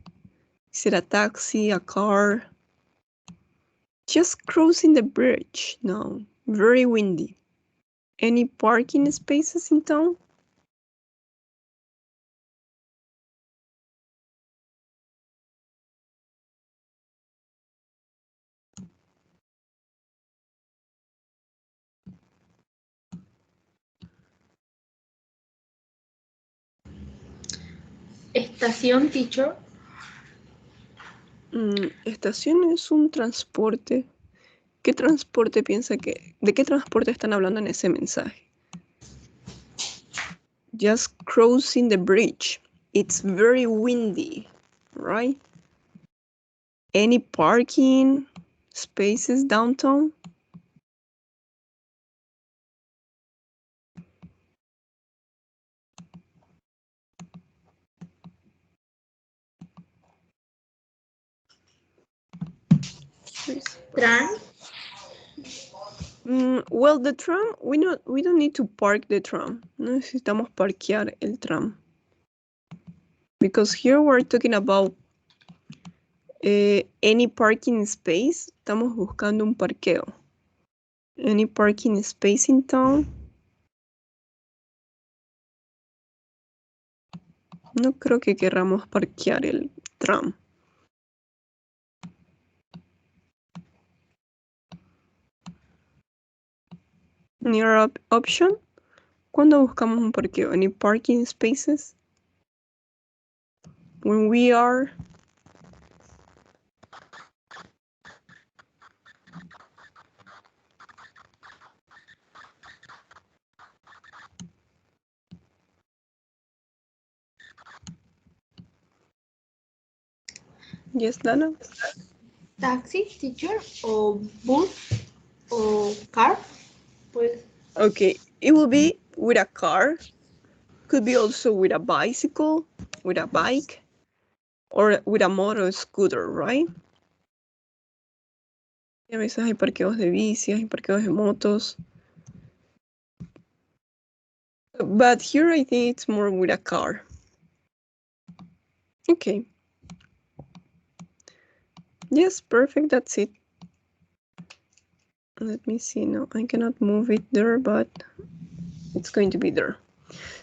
Is it a taxi, a car? Just crossing the bridge. No, very windy. Any parking spaces in town? Estación, teacher. Estación es un transporte. ¿Qué transporte piensa que... ¿De qué transporte están hablando en ese mensaje? Just crossing the bridge. It's very windy, right? Any parking spaces downtown? Tran. Well, the tram, we don't need to park the tram. No necesitamos parquear el tram. Because here we're talking about any parking space. Estamos buscando un parqueo. Any parking space in town? No creo que querramos parquear el tram. Near option. ¿Cuándo buscamos un parqueo? Any parking spaces? When we are Yes, Dana? Taxi, teacher, o bus, o car. Pues, Okay, it will be with a car. Could be also with a bicycle, with a bike, or with a motor scooter, right? Y a veces hay parqueos de bici, hay parqueos de motos. But here I think it's more with a car. Okay. Yes, perfect, that's it. Let me see, no, I cannot move it there, but it's going to be there.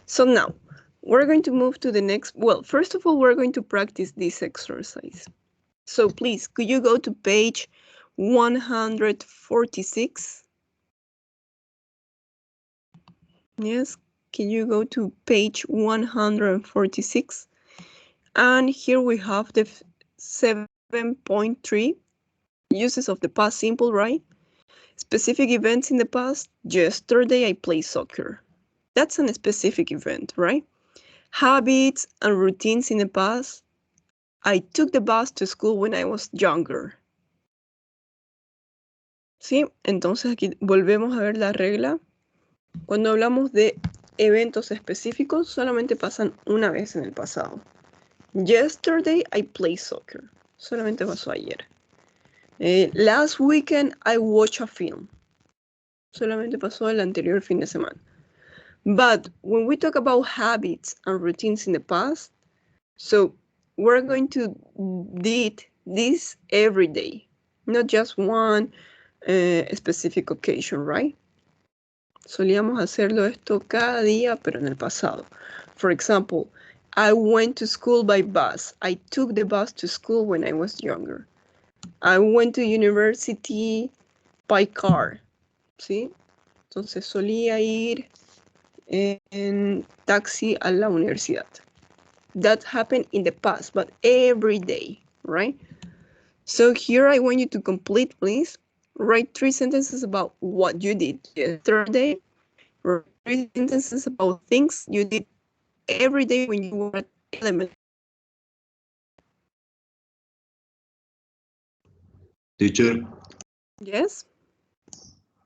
So now, we're going to move to the next, well, first of all, we're going to practice this exercise. So please, could you go to page 146? Yes, can you go to page 146? And here we have the 7.3 uses of the past simple, right? Specific events in the past. Yesterday I played soccer. That's a specific event, right? Habits and routines in the past. I took the bus to school when I was younger. ¿Sí? Entonces aquí volvemos a ver la regla. Cuando hablamos de eventos específicos, solamente pasan una vez en el pasado. Yesterday I played soccer. Solamente pasó ayer. Last weekend I watched a film. Solamente pasó el anterior fin de semana. But when we talk about habits and routines in the past, so we're going to did this every day, not just one specific occasion, right? Solíamos hacerlo esto cada día, pero en el pasado. For example, I went to school by bus. I took the bus to school when I was younger. I went to university by car. ¿Sí? Entonces solía ir en taxi a la universidad. That happened in the past, but every day, right? So here I want you to complete, please. Write 3 sentences about what you did yesterday. Write 3 sentences about things you did every day when you were at elementary. Teacher, Yes?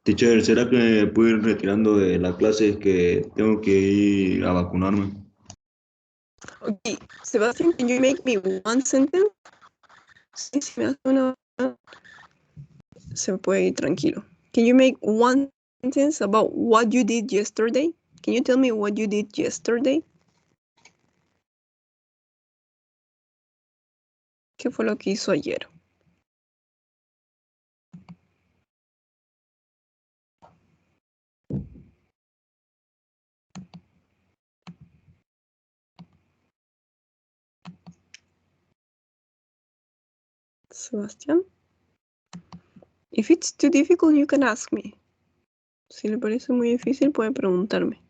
teacher, ¿será que me puedo ir retirando de la clase? Es que tengo que ir a vacunarme. Okay, Sebastian, can you make me one sentence? Sí, si me hace una, se puede ir tranquilo. Can you make one sentence about what you did yesterday? Can you tell me what you did yesterday? ¿Qué fue lo que hizo ayer? Sebastián? If it's too difficult, you can ask me. Si le parece muy difícil, puede preguntarme.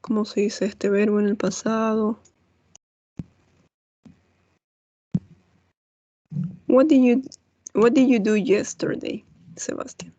¿Cómo se dice este verbo en el pasado? What did you do yesterday, Sebastián?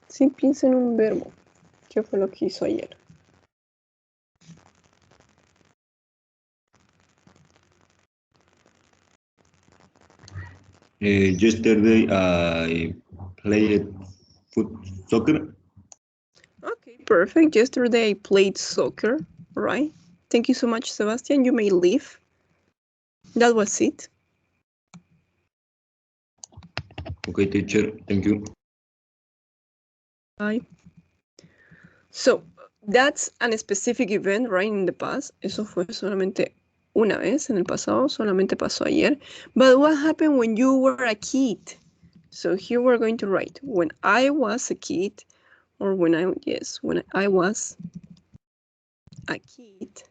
Sí, piensa en un verbo. ¿Qué fue lo que hizo ayer? Yesterday I played soccer. Okay, perfect. Yesterday I played soccer, right? Thank you so much, Sebastian. You may leave. That was it. Okay, teacher, thank you. Bye. So, that's a specific event, right, in the past. Eso fue solamente una vez en el pasado, solamente pasó ayer. But what happened when you were a kid? So here we're going to write, when I was a kid, or when I was a kid,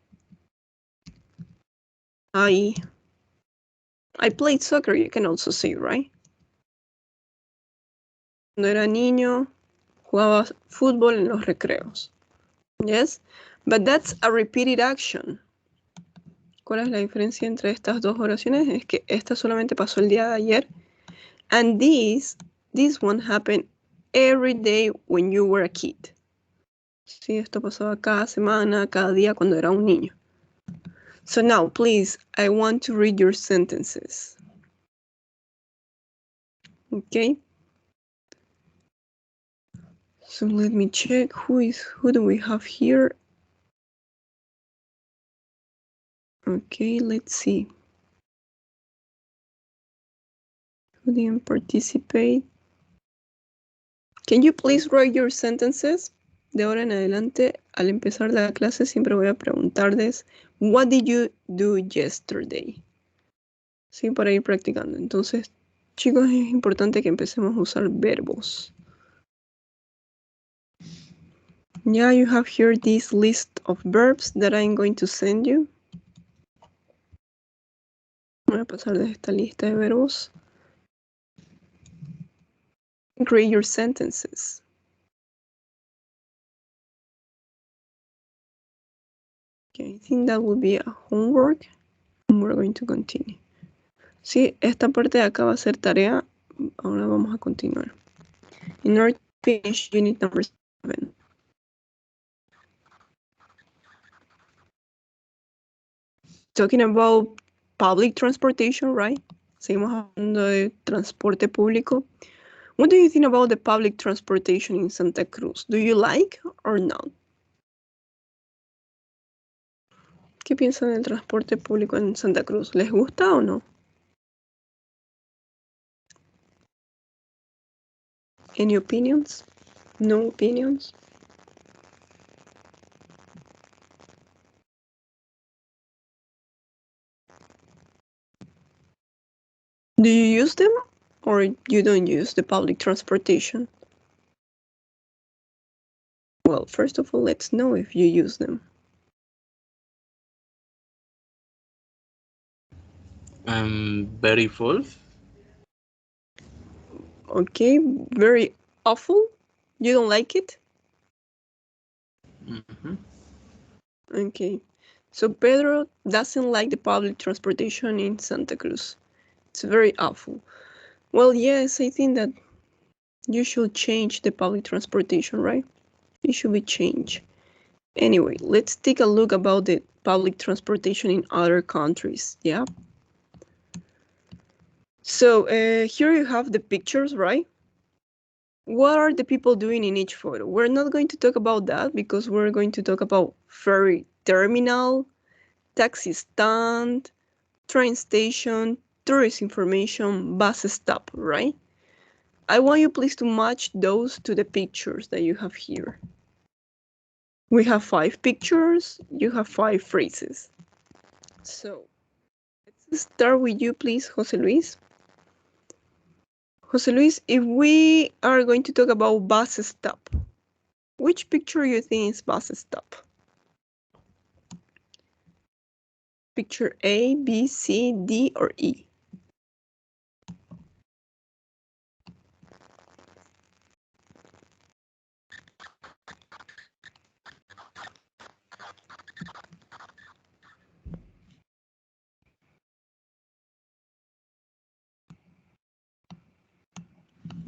I I played soccer, you can also say, right? Cuando era niño, jugaba fútbol en los recreos. Yes? But that's a repeated action. ¿Cuál es la diferencia entre estas dos oraciones? Es que esta solamente pasó el día de ayer. And this one happened every day when you were a kid. Sí, esto pasaba cada semana, cada día cuando era un niño. So now, please, I want to read your sentences. Okay? So let me check who do we have here? Okay, let's see. Who didn't participate? Can you please write your sentences? De ahora en adelante, al empezar la clase, siempre voy a preguntarles, what did you do yesterday? Sí, para ir practicando. Entonces, chicos, es importante que empecemos a usar verbos. Yeah, you have here this list of verbs that I'm going to send you. Voy a pasar de esta lista de verbos. Create your sentences. Okay, I think that will be a homework. And we're going to continue. Sí, esta parte de acá va a ser tarea. Ahora vamos a continuar. In order to finish unit number 7. Talking about public transportation, right? Seguimos hablando de transporte público. What do you think about the public transportation in Santa Cruz? Do you like or not? ¿Qué piensan del transporte público en Santa Cruz? ¿Les gusta o no? Any opinions? No opinions? Do you use them or you don't use the public transportation? Well, first of all, let's know if you use them. Very full. Okay, very awful. You don't like it? Mm-hmm. Okay, so Pedro doesn't like the public transportation in Santa Cruz. It's very awful. Well, yes, I think that you should change the public transportation, right? It should be changed. Anyway, let's take a look about the public transportation in other countries, yeah? So here you have the pictures, right? What are the people doing in each photo? We're not going to talk about that because we're going to talk about ferry terminal, taxi stand, train station, tourist information, bus stop, right? I want you please to match those to the pictures that you have here. We have 5 pictures, you have 5 phrases. So, let's start with you please, Jose Luis. Jose Luis, if we are going to talk about bus stop, which picture you think is bus stop? Picture A, B, C, D, or E?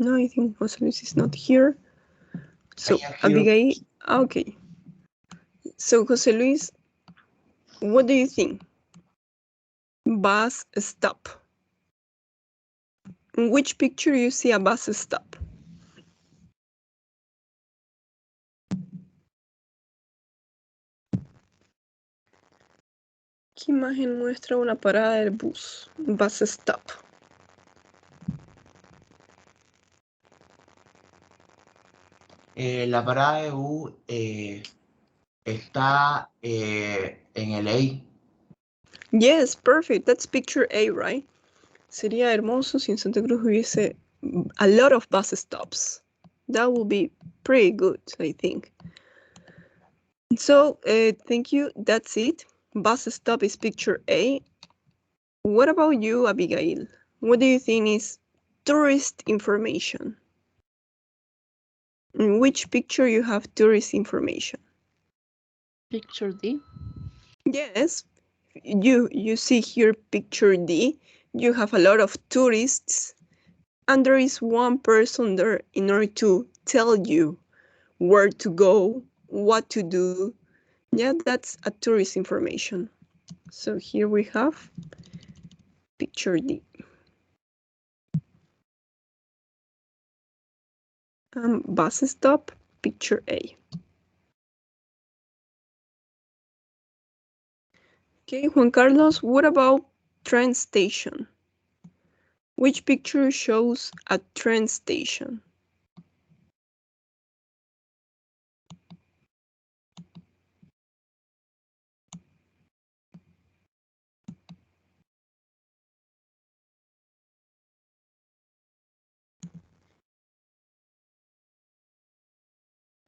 No, I think Jose Luis is not here. So, Abigail, okay. So, Jose Luis, what do you think? Bus stop. In which picture you see a bus stop? ¿Qué imagen muestra una parada del bus? Bus stop. La parada de bus está en el A. Yes, perfect. That's picture A, right? Sería hermoso si en Santa Cruz hubiese a lot of bus stops. That would be pretty good, I think. So, thank you. That's it. Bus stop is picture A. What about you, Abigail? What do you think is tourist information? In which picture you have tourist information? Picture D. Yes, you see here picture D. You have a lot of tourists, and there is one person there in order to tell you where to go, what to do. Yeah, that's a tourist information. So here we have picture D. Bus stop, picture A. Okay, Juan Carlos, what about train station? Which picture shows a train station?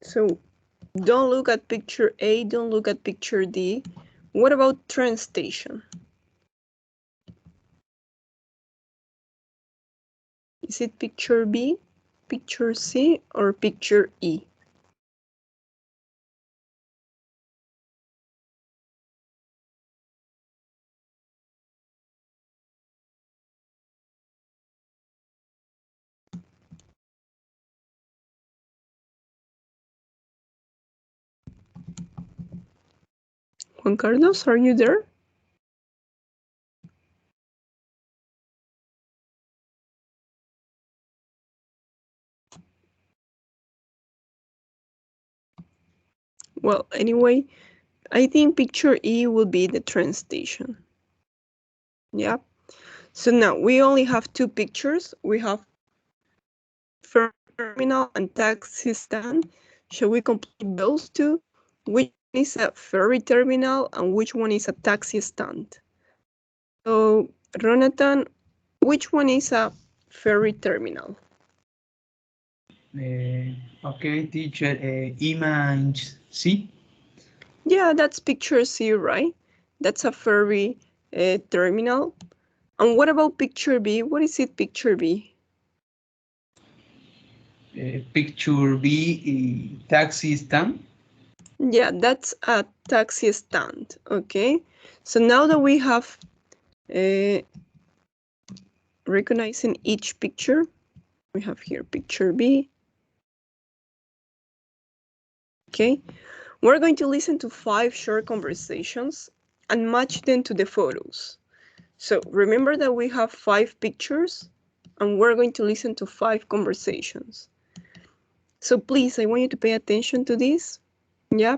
So don't look at picture A, don't look at picture D. What about train station? Is it picture B, picture C, or picture E? Juan Carlos, are you there? Well, anyway, I think picture E will be the train station. Yeah. So now we only have two pictures. We have ferry terminal and taxi stand. Shall we complete those two? Which one is a ferry terminal and which one is a taxi stand? So, Ronatan, which one is a ferry terminal? Okay, teacher, image C. Yeah, that's picture C, right? That's a ferry terminal. And what about picture B? What is it, picture B? Picture B, taxi stand. Yeah, that's a taxi stand, okay? So now that we have recognizing each picture, we have here picture B. Okay, we're going to listen to 5 short conversations and match them to the photos. So remember that we have 5 pictures and we're going to listen to 5 conversations. So please, I want you to pay attention to this. Yeah.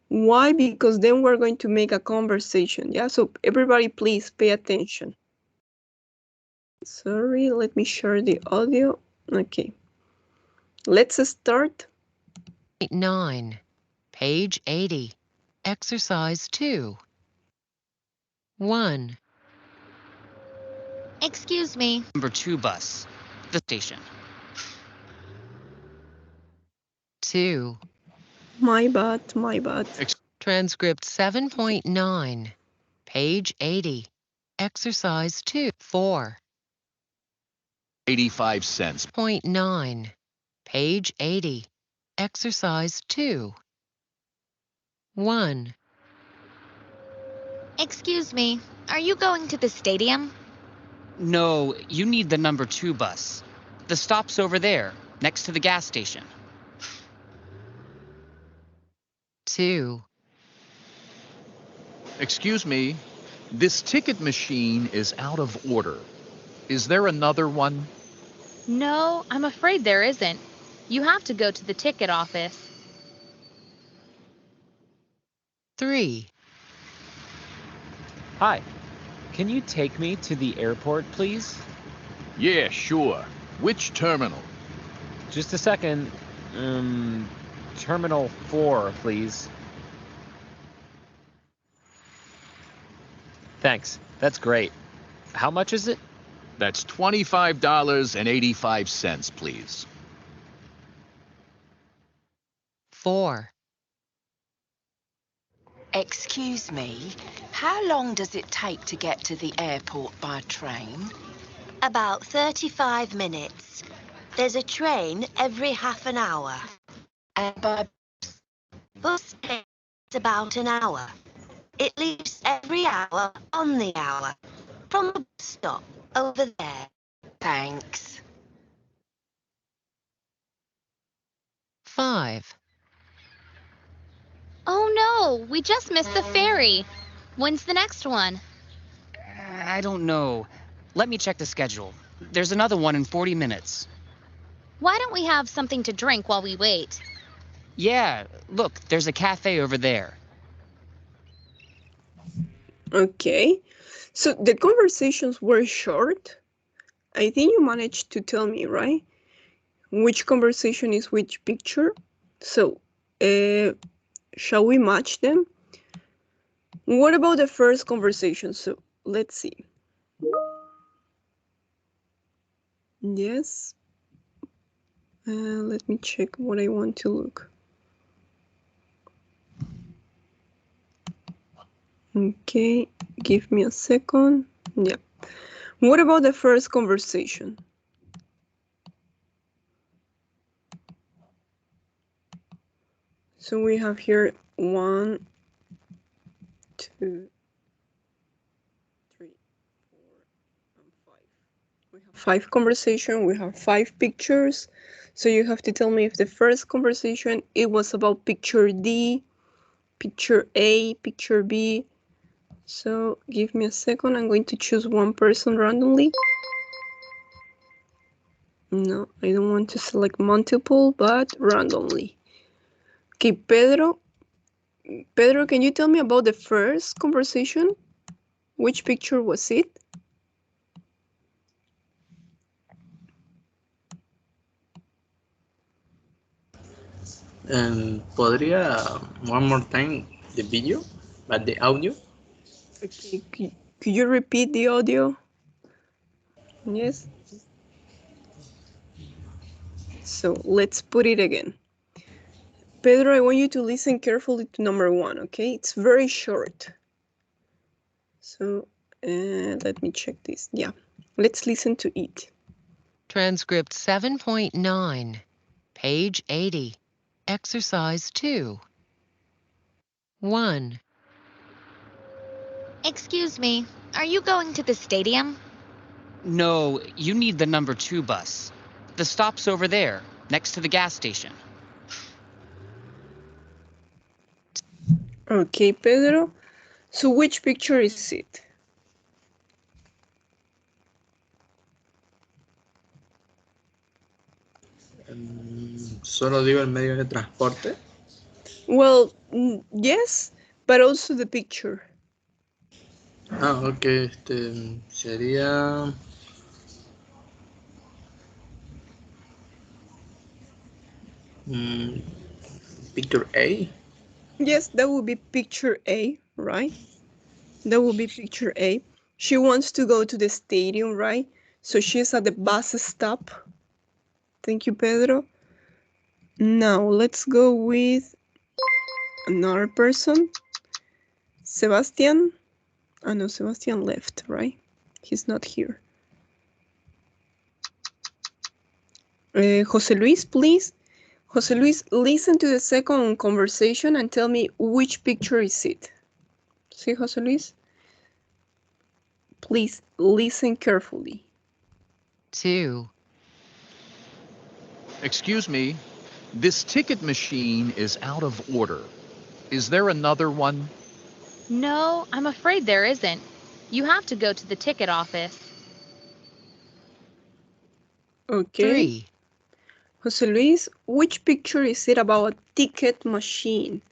Why? Because then we're going to make a conversation. Yeah. So everybody, please pay attention. Sorry, let me share the audio. Okay. Let's start. 9, page 80, exercise 2. 1, Excuse me. Number 2 bus. The station. 2, My bad, my bad. transcript 7.9, page 80, exercise 2. 4, 85 cents. 0.9, page 80, exercise 2. 1, Excuse me. Are you going to the stadium? No, you need the number 2 bus. The stop's over there, next to the gas station. 2, Excuse me, this ticket machine is out of order. Is there another one? No, I'm afraid there isn't. You have to go to the ticket office. 3, Hi, can you take me to the airport, please? Yeah, sure. Which terminal? Just a second. Terminal 4, please. Thanks, that's great. How much is it? That's $25.85, please. 4, Excuse me, how long does it take to get to the airport by train? About 35 minutes. There's a train every half an hour. And by Bus takes about an hour. It leaves every hour on the hour. From the bus stop over there. thanks. 5. Oh no, we just missed the ferry. When's the next one? I don't know. Let me check the schedule. There's another one in 40 minutes. Why don't we have something to drink while we wait? Yeah, look, there's a cafe over there. Okay, so the conversations were short. I think you managed to tell me, right? Which conversation is which picture? So, shall we match them? What about the first conversation? So, let's see. Yes. Let me check what I want to look. Okay, give me a second. Yeah. What about the first conversation? So we have here 1, 2, 3, 4, and 5. We have 5 conversations. We have 5 pictures. So you have to tell me if the first conversation, it was about picture D, picture A, picture B. So give me a second. I'm going to choose one person randomly. No, I don't want to select multiple, but randomly. Okay, Pedro. Pedro, can you tell me about the first conversation? Which picture was it? ¿Podría one more time the video, but the audio? Okay, could you repeat the audio? Yes. So let's put it again. Pedro, I want you to listen carefully to number 1, okay? It's very short. So let me check this. Yeah, let's listen to it. Transcript 7.9, page 80, exercise 2. 1. Excuse me, are you going to the stadium? No, you need the number 2 bus. The stop's over there, next to the gas station. Okay, Pedro. So which picture is it? Solo digo el medio de transporte. Well, yes, but also the picture. Ok, sería picture A. Yes, that would be picture A, right? That would be picture A. She wants to go to the stadium, right? So she's at the bus stop. Thank you, Pedro. Now let's go with another person. Sebastian. Oh no, Sebastian left, right? He's not here. Jose Luis, please. Jose Luis, listen to the second conversation and tell me which picture is it. See, Jose Luis? Please listen carefully. 2. Excuse me, this ticket machine is out of order. Is there another one? No, I'm afraid there isn't. You have to go to the ticket office. Okay. 3. Jose Luis, which picture is it about a ticket machine?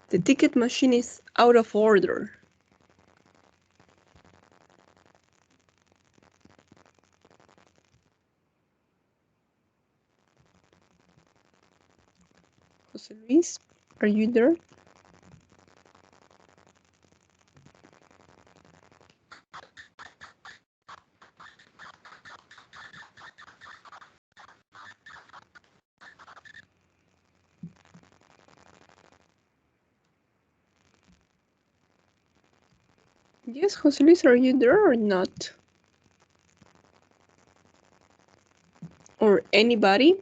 The ticket machine is out of order. Jose Luis, are you there? Yes, Jose Luis, are you there or not? Or anybody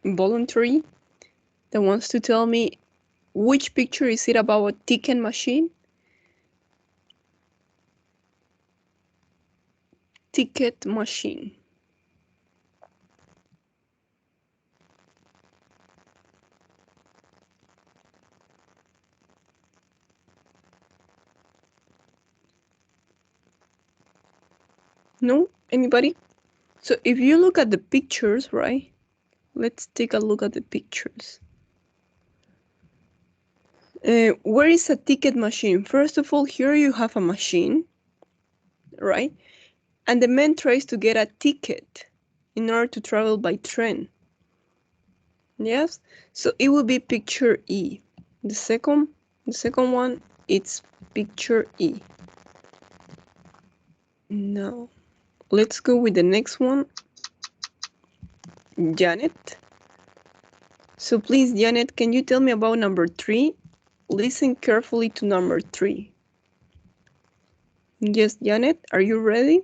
voluntary that wants to tell me which picture is it about a ticket machine? Ticket machine. No? Anybody? So if you look at the pictures, right? Let's take a look at the pictures. Where is a ticket machine? First of all, here you have a machine, right? And the man tries to get a ticket in order to travel by train. Yes? So it will be picture E. The second one, it's picture E. Now, let's go with the next one. Janet. So please, Janet, can you tell me about number 3? Listen carefully to number 3. Yes, Janet, are you ready?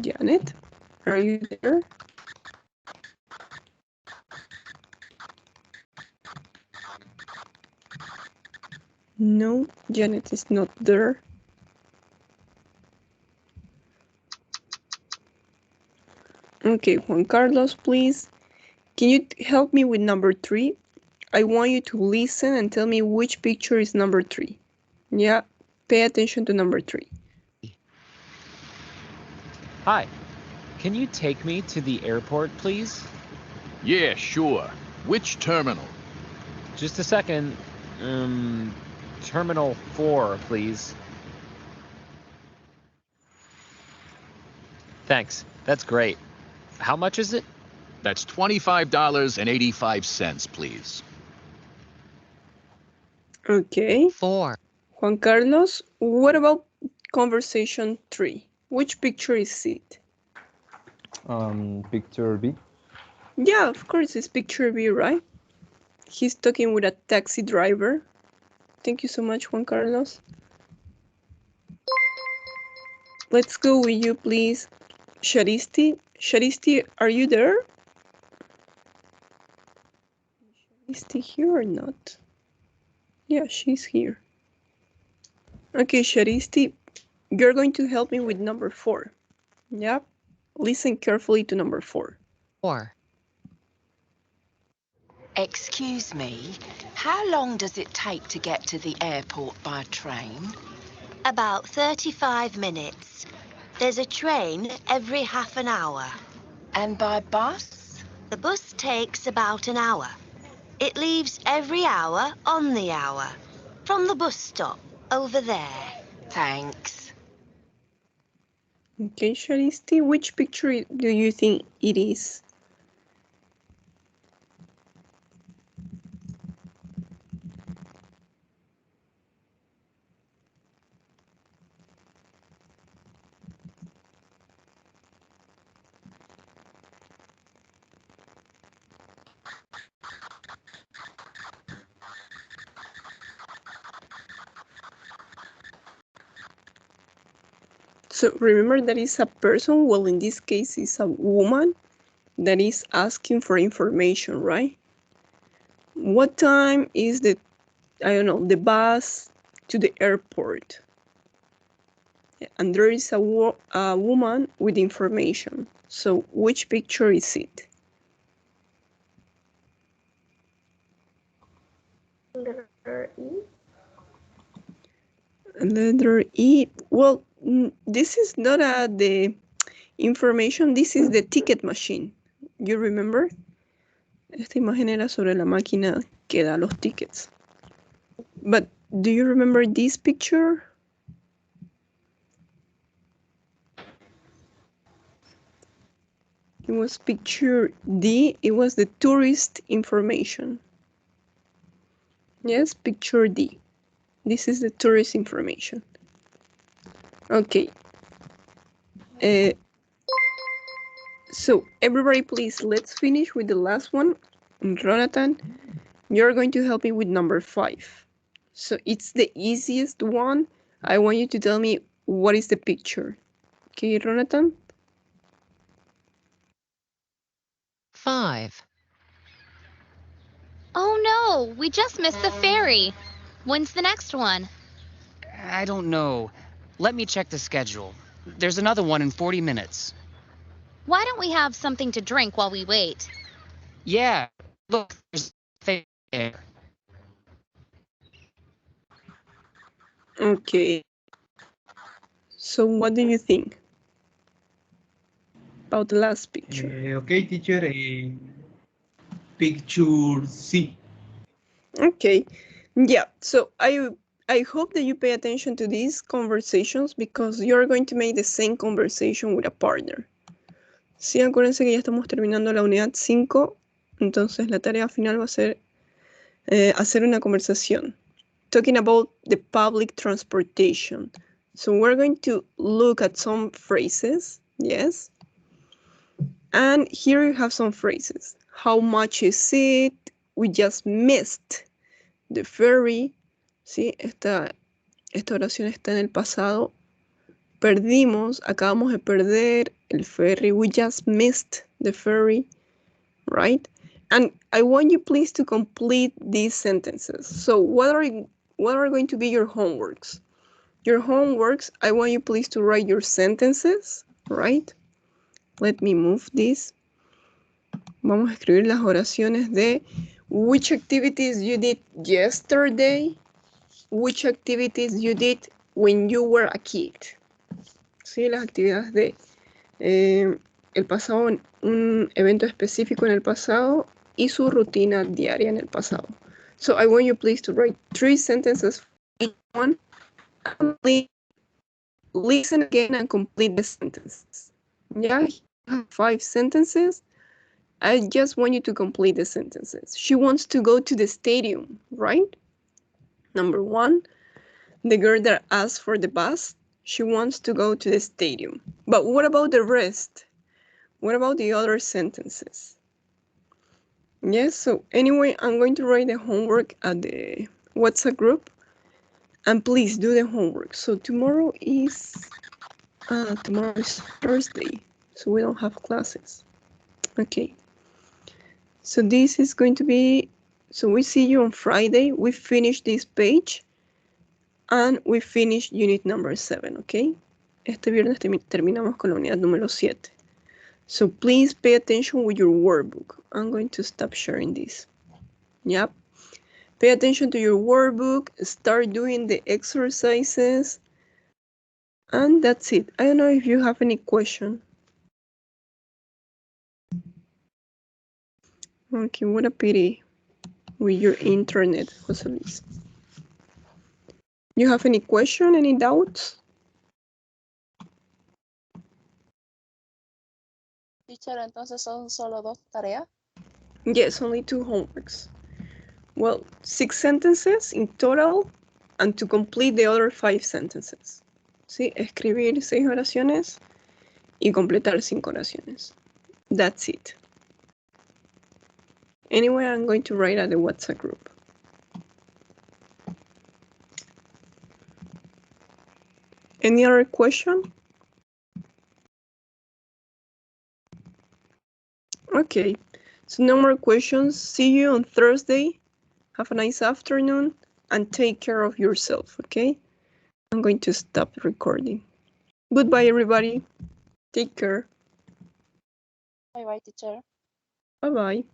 Janet, are you there? No, Janet is not there. Okay, Juan Carlos, please. Can you help me with number 3? I want you to listen and tell me which picture is number 3. Yeah, pay attention to number 3. Hi. Can you take me to the airport, please? Yeah, sure. Which terminal? Just a second. Terminal 4, please. Thanks. That's great. How much is it? That's $25.85, please. Okay. 4. Juan Carlos, what about conversation 3? Which picture is it? Picture B. Yeah, of course, it's picture B, right? He's talking with a taxi driver. Thank you so much, Juan Carlos. Let's go with you, please. Sharisti. Sharisti, are you there? Is she here or not? Yeah, she's here. Okay, Sharisti, you're going to help me with number 4. Yeah? Listen carefully to number 4. 4. Excuse me, how long does it take to get to the airport by train? About 35 minutes. There's a train every half an hour. And by bus? The bus takes about an hour. It leaves every hour on the hour. From the bus stop over there. Thanks. Okay, Sharisti, which picture do you think it is? So remember that is a person, well, in this case, it's a woman that is asking for information, right? What time is the, I don't know, the bus to the airport? And there is a woman with information. So which picture is it? Letter E. Letter E. Well, this is not the information, this is the ticket machine. You remember? Esta imagen era sobre la máquina que da los tickets. But do you remember this picture? It was picture D. It was the tourist information. Yes, picture D. This is the tourist information. Okay. So everybody, please, let's finish with the last one. Jonathan, you're going to help me with number 5. So it's the easiest one. I want you to tell me what is the picture. Okay, Jonathan? 5. Oh no, we just missed the ferry. When's the next one? I don't know. Let me check the schedule. There's another one in 40 minutes. Why don't we have something to drink while we wait? Yeah, look, there's a thing there. Okay. So what do you think about the last picture? Okay, teacher. Picture C. Okay. Yeah. So I hope that you pay attention to these conversations because you're going to make the same conversation with a partner. Sí, acuérdense que ya estamos terminando la unidad 5, entonces la tarea final va a ser hacer una conversación. Talking about the public transportation. So we're going to look at some phrases, yes? And here you have some phrases. How much is it? We just missed the ferry. ¿Sí? Esta oración está en el pasado. Perdimos, acabamos de perder el ferry. We just missed the ferry, right? And I want you please to complete these sentences. So what are going to be your homeworks? Your homeworks, I want you please to write your sentences, right? Let me move this. Vamos a escribir las oraciones de which activities you did yesterday, which activities you did when you were a kid. Sí, las actividades de el pasado, un evento específico en el pasado y su rutina diaria en el pasado. So I want you please to write 3 sentences for each one. And please listen again and complete the sentences. Yeah, you have 5 sentences. I just want you to complete the sentences. She wants to go to the stadium, right? Number 1, the girl that asked for the bus, she wants to go to the stadium. But what about the rest? What about the other sentences? Yes, so anyway, I'm going to write the homework at the WhatsApp group. And please do the homework. So tomorrow is Thursday, so we don't have classes. Okay. So this is going to be, so we see you on Friday. We finish this page and we finish unit number 7, okay? Este viernes terminamos con la unidad número 7. So please pay attention with your workbook. I'm going to stop sharing this. Yep. Pay attention to your workbook, start doing the exercises, and that's it. I don't know if you have any question. Okay, what a pity with your internet, Jose Luis. You have any question, any doubts? Teacher, entonces son solo 2 tareas. Yes, only 2 homeworks. Well, 6 sentences in total, and to complete the other 5 sentences. Sí, escribir 6 oraciones y completar 5 oraciones. That's it. Anyway, I'm going to write at the WhatsApp group. Any other question? Okay, so no more questions. See you on Thursday. Have a nice afternoon and take care of yourself, okay? I'm going to stop recording. Goodbye, everybody. Take care. Bye bye, teacher. Bye-bye.